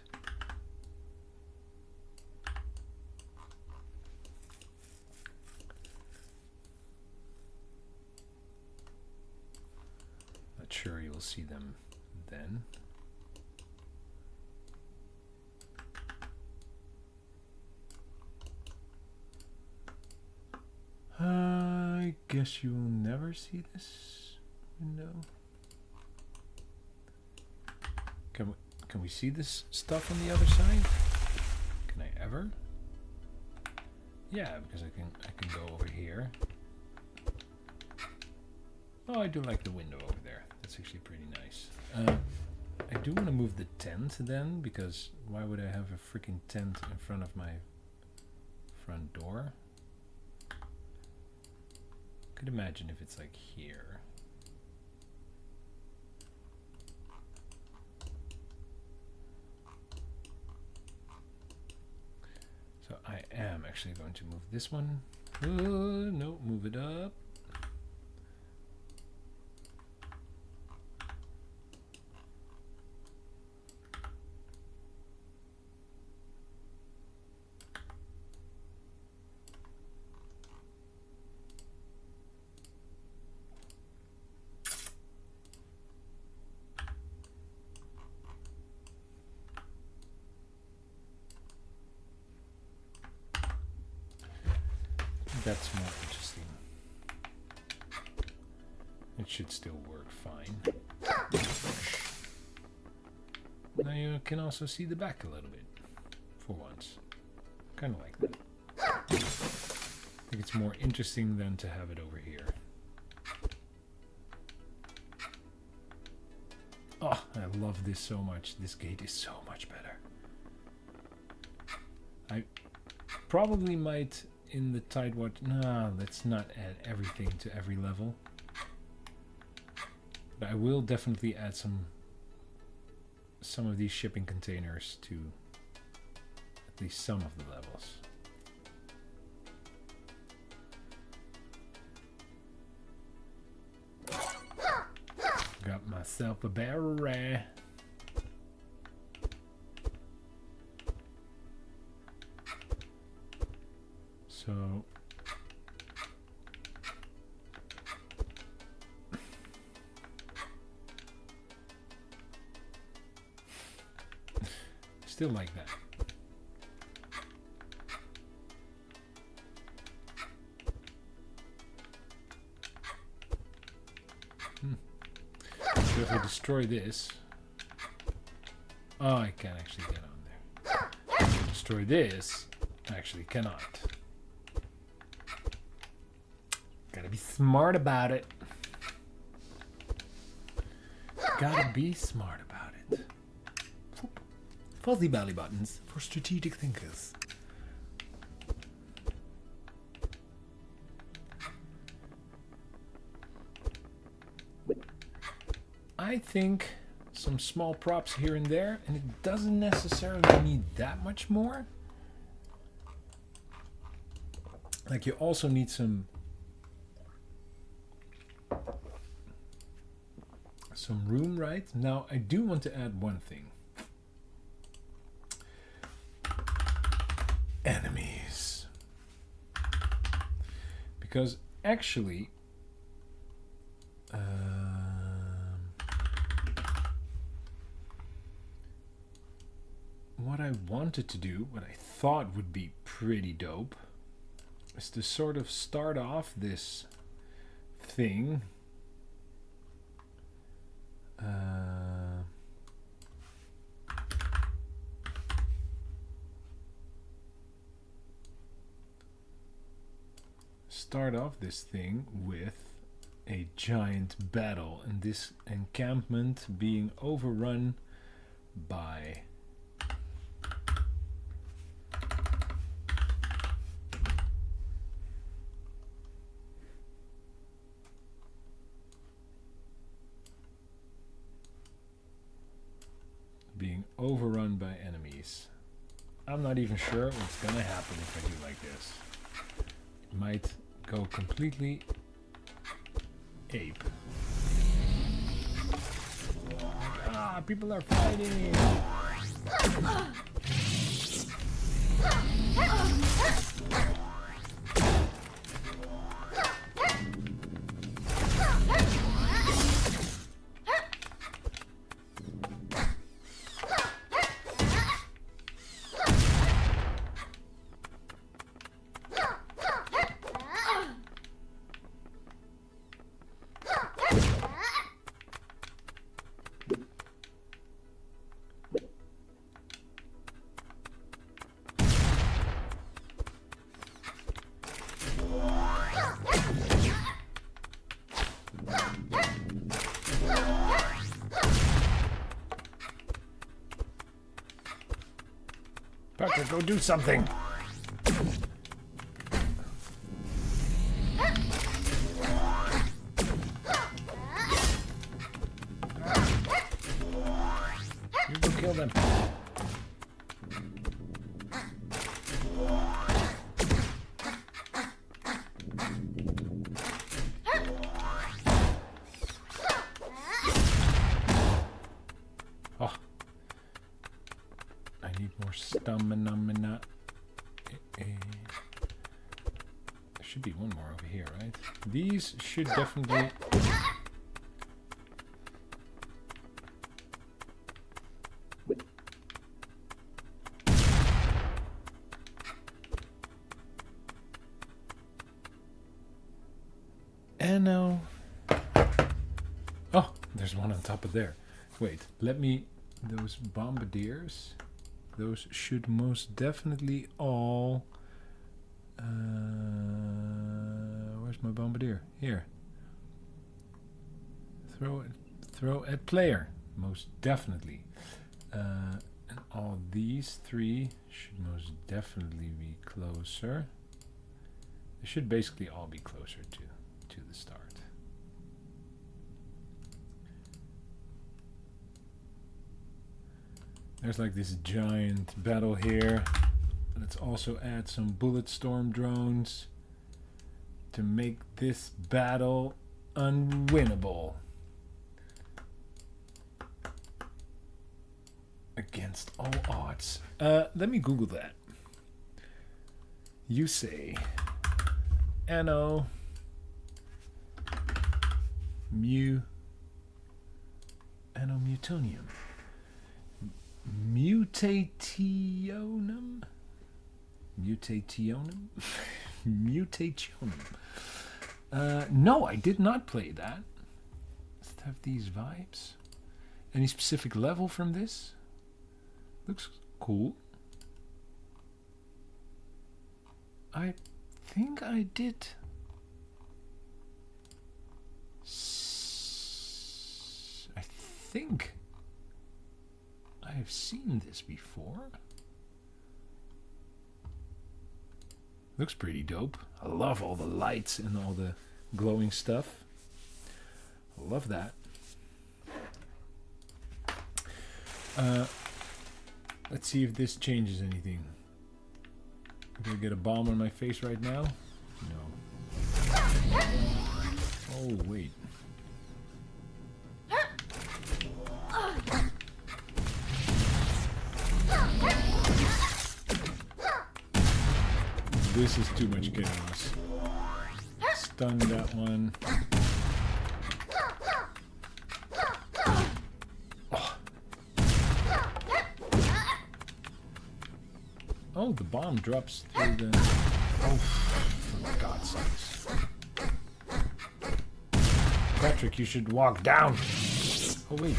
Not sure you'll see them then. I guess you will never see this window. Can we see this stuff on the other side? Can I ever? Yeah, because I can go over here. Oh, I do like the window over there. That's actually pretty nice. I do want to move the tent then, because why would I have a freaking tent in front of my front door? Could imagine if it's like here. So I am actually going to move this one. No, move it up. That's more interesting. It should still work fine. Now you can also see the back a little bit, for once. Kind of like that. I think it's more interesting than to have it over here. Oh, I love this so much. This gate is so much better. I probably might... in the Tidewatch, nah, let's not add everything to every level. But I will definitely add some of these shipping containers to at least some of the levels. Got myself a berry. So still like that. So if I destroy this, oh, I can't actually get on there. If I destroy this, I actually cannot. Gotta be smart about it. Gotta be smart about it. Fuzzy belly buttons for strategic thinkers. I think some small props here and there, and it doesn't necessarily need that much more. Like you also need some room, right? Now I do want to add one thing. Enemies. Because actually what I wanted to do, what I thought would be pretty dope, is to sort of start off this thing with a giant battle, and this encampment being overrun by enemies. I'm not even sure what's gonna happen if I do like this. It might go completely ape. Ah, people are fighting! Patrick, go do something. You go kill them. Oh. I need more stamina. There should be one more over here, right? These should definitely... No. Oh, there's one on top of there. Wait, let me... Those bombardiers, those should most definitely all... where's my bombardier? Here. Throw at player, most definitely. And all these three should most definitely be closer. They should basically all be closer to the start. There's like this giant battle here. Let's also add some bullet storm drones to make this battle unwinnable against all odds. Let me Google that. You say Anno Mutonium. Mutationum? Mutationum? Mutationum. No, I did not play that. Does it have these vibes? Any specific level from this? Looks cool. I think I did. I think I have seen this before. Looks pretty dope. I love all the lights and all the glowing stuff. I love that. Let's see if this changes anything. Do I get a bomb on my face right now? No. Oh, wait. This is too much chaos. Stun that one. Oh, the bomb drops through the... Oh, for God's sakes. Patrick, you should walk down. Oh, wait.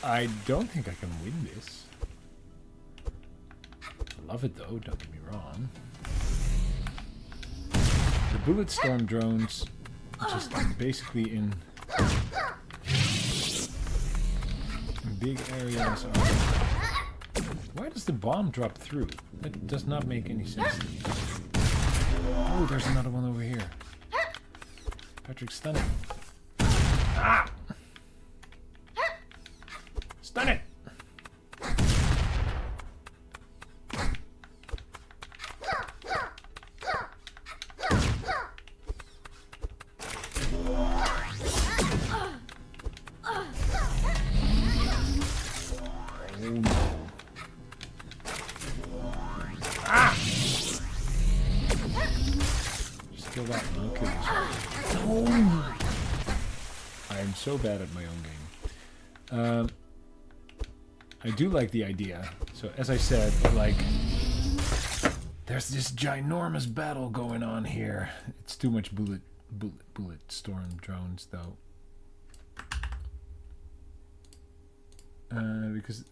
I don't think I can win this. I love it, though. Don't get me wrong. The bullet storm drones just basically in... big areas are... Why does the bomb drop through? That does not make any sense to me. Oh, there's another one over here. Patrick, stun it. Ah! Stun it! So bad at my own game. I do like the idea. So as I said, like, there's this ginormous battle going on here. It's too much bullet storm drones, though. Because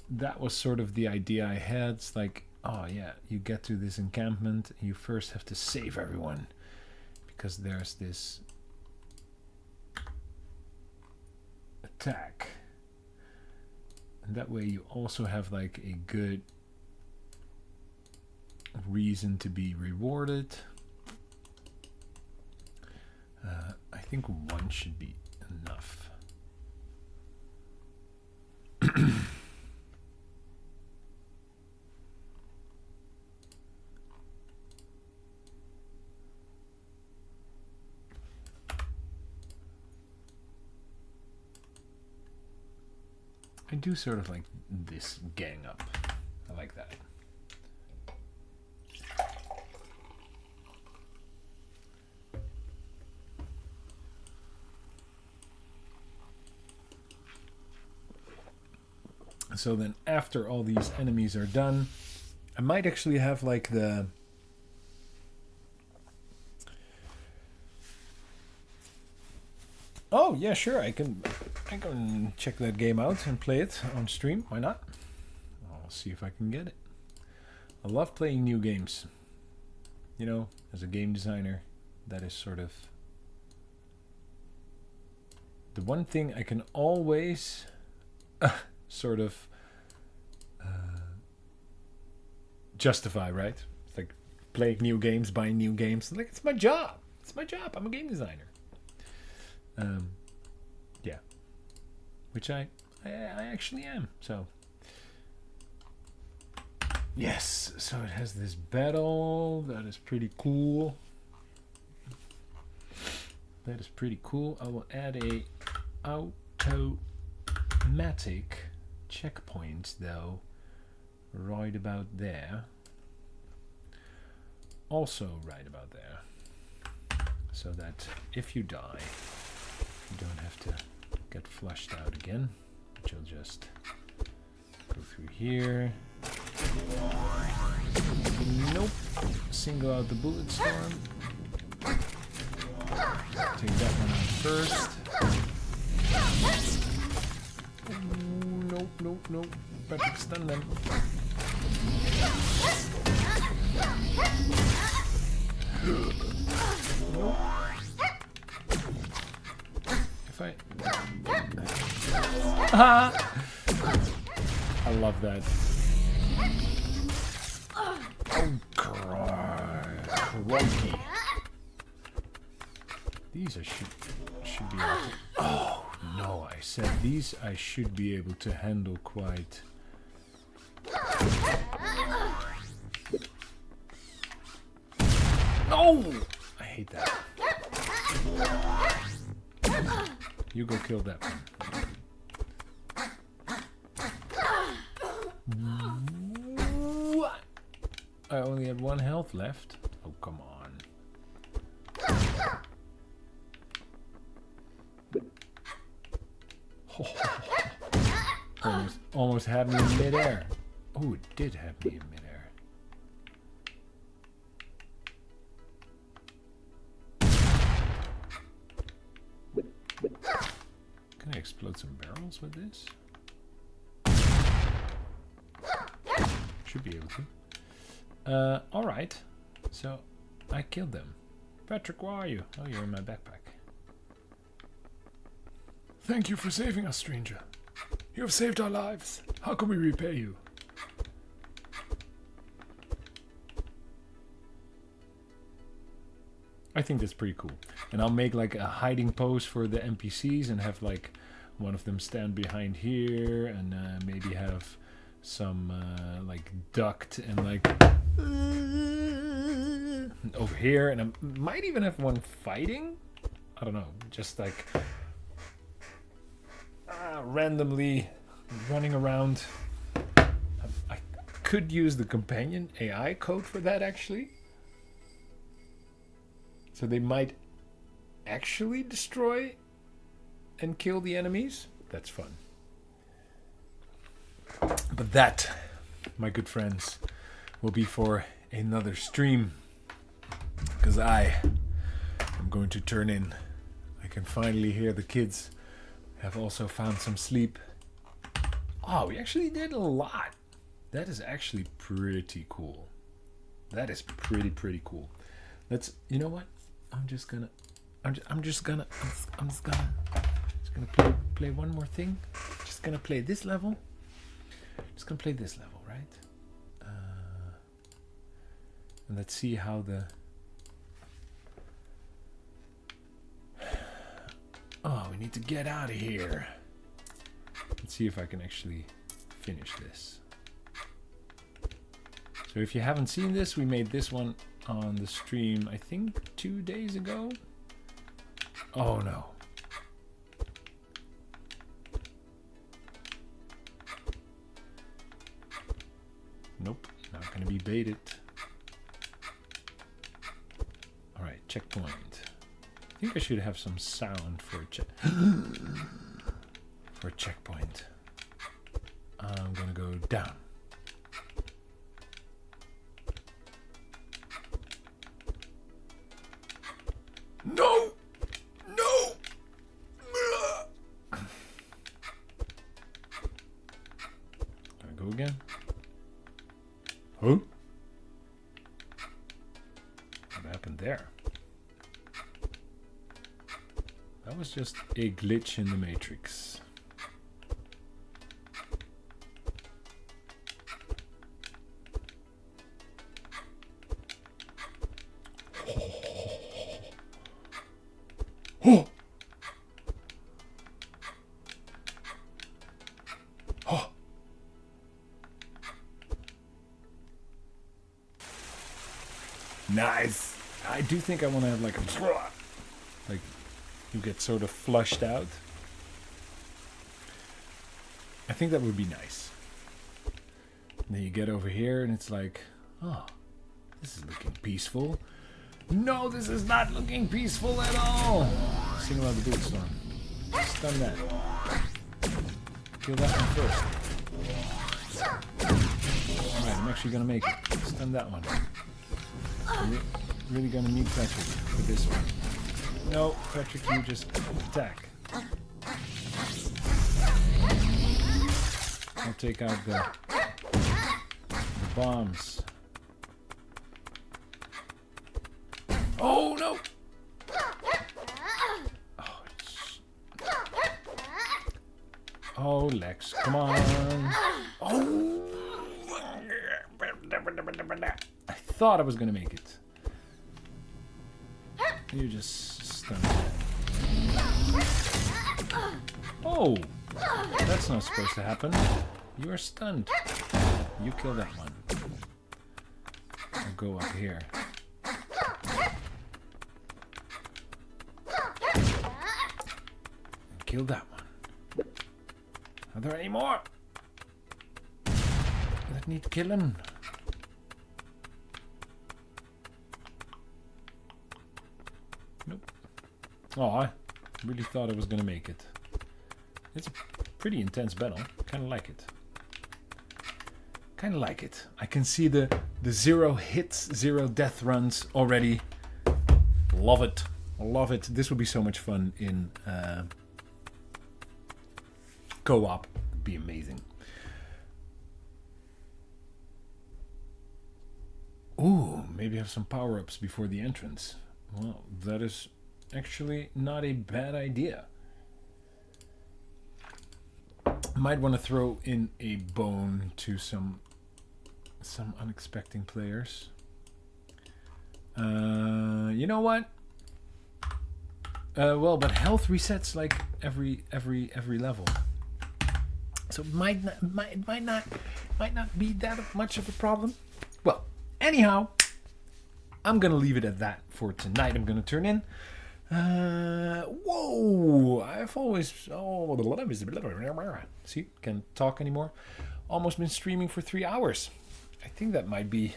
that was sort of the idea I had. It's like, oh yeah, you get to this encampment, you first have to save everyone because there's this attack. And that way you also have like a good reason to be rewarded. I think one should be enough. I do sort of like this gang up. I like that. So then after all these enemies are done, I might actually have like the... Oh, yeah, sure, I can check that game out and play it on stream. Why not? I'll see if I can get it. I love playing new games. You know, as a game designer, that is sort of the one thing I can always sort of justify, right? It's like playing new games, buying new games. Like, it's my job. It's my job. I'm a game designer. Yeah, which I actually am. So yes, so it has this battle that is pretty cool. That is pretty cool. I will add a automatic checkpoint though, right about there. Also right about there, so that if you die, you don't have to get flushed out again, but you'll just go through here. Nope. Single out the bullet storm. Take that one out first. Nope, nope, nope. Patrick, stun them. Nope. If I... I love that. Oh, crikey. These I should be able to... Oh, no, I said these I should be able to handle quite... No! I hate that. You go kill that one. What? I only had 1 health left. Oh, come on. Almost had me in midair. Oh, it did have me in midair. Can I explode some barrels with this? Should be able to. Alright. So, I killed them. Patrick, where are you? Oh, you're in my backpack. Thank you for saving us, stranger. You have saved our lives. How can we repay you? I think that's pretty cool. And I'll make like a hiding pose for the NPCs and have like one of them stand behind here and maybe have some like duct and like over here, and I might even have one fighting. I don't know, just like randomly running around. I could use the companion AI code for that actually. So they might actually destroy and kill the enemies. That's fun. But that, my good friends, will be for another stream. Because I am going to turn in. I can finally hear the kids have also found some sleep. Oh, we actually did a lot. That is actually pretty cool. That is pretty cool. Let's, you know what? I'm just gonna play one more thing. Just gonna play this level. Just gonna play this level, right? And let's see how the... Oh, we need to get out of here. Let's see if I can actually finish this. So if you haven't seen this, we made this one on the stream, I think 2 days ago. Oh no. Nope, not gonna be baited. Alright, checkpoint. I think I should have some sound for a for a checkpoint. I'm gonna go down. No! No! Gonna go again. Huh? What happened there? That was just a glitch in the Matrix. Oh! Oh! Nice! I do think I want to have like a... Like, you get sort of flushed out. I think that would be nice. And then you get over here and it's like, oh, this is looking peaceful. No, this is not looking peaceful at all. Sing about the boot storm. Stun that. Kill that one first. Alright, I'm actually gonna make it. Stun that one. I'm really gonna need Patrick for this one. No, Patrick, you just attack. I'll take out the bombs. Oh no! Oh, Lex, come on. Oh! I thought I was gonna make it. You just stunned it. Oh! That's not supposed to happen. You are stunned. You kill that one. I'll go up here. Kill that one. Are there any more that need killing? Nope. Oh, I really thought I was gonna make it. It's a pretty intense battle. Kind of like it. Kind of like it. I can see the 0 hits, 0 death runs already. Love it. Love it. This would be so much fun in co-op. It'd be amazing. Ooh, maybe have some power-ups before the entrance. Well, that is actually not a bad idea. Might want to throw in a bone to some unexpected players. You know what? Well, but health resets like every level, so it might not be that much of a problem. Well, anyhow, I'm gonna leave it at that for tonight. I'm gonna turn in. Whoa! I've always see, can't talk anymore. Almost been streaming for 3 hours. I think that might be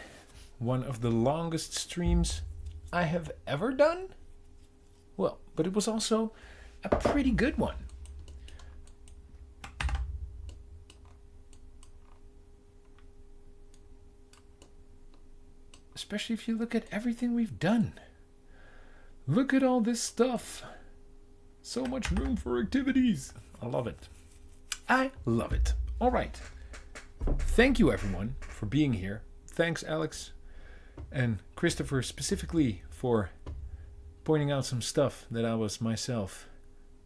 one of the longest streams I have ever done. Well, but it was also a pretty good one. Especially if you look at everything we've done. Look at all this stuff. So much room for activities. I love it. I love it. All right. Thank you, everyone, for being here. Thanks, Alex and Christopher, specifically for pointing out some stuff that I was myself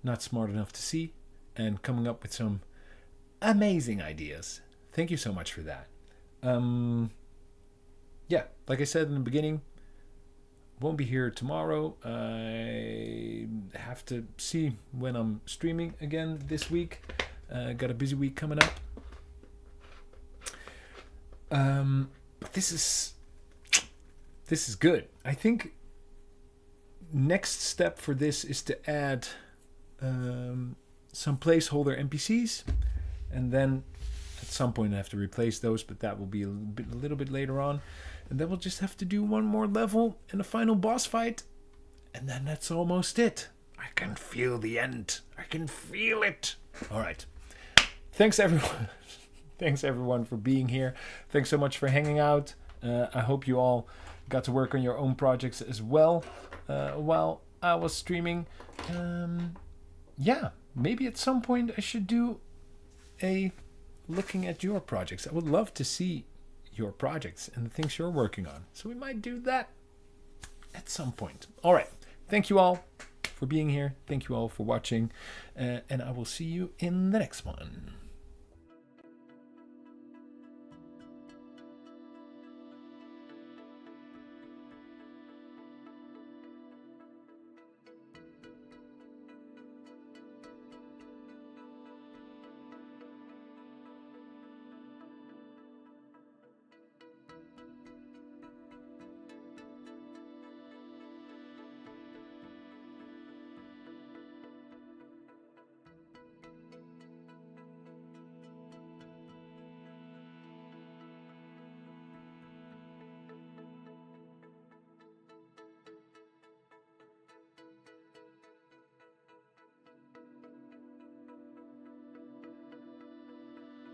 not smart enough to see and coming up with some amazing ideas. thank you so much for that. Yeah, like I said in the beginning, won't be here tomorrow. I have to see when I'm streaming again this week. Got a busy week coming up. But this is good. I think next step for this is to add some placeholder NPCs, and then at some point I have to replace those, but that will be a little bit later on. And then we'll just have to do one more level and a final boss fight, and then that's almost it. I can feel the end. I can feel it. All right. Thanks everyone. Thanks everyone for being here. Thanks so much for hanging out. I hope you all got to work on your own projects as well while I was streaming. Yeah, maybe at some point I should do a looking at your projects. I would love to see your projects and the things you're working on. So we might do that at some point. All right. Thank you all for being here. Thank you all for watching. And I will see you in the next one.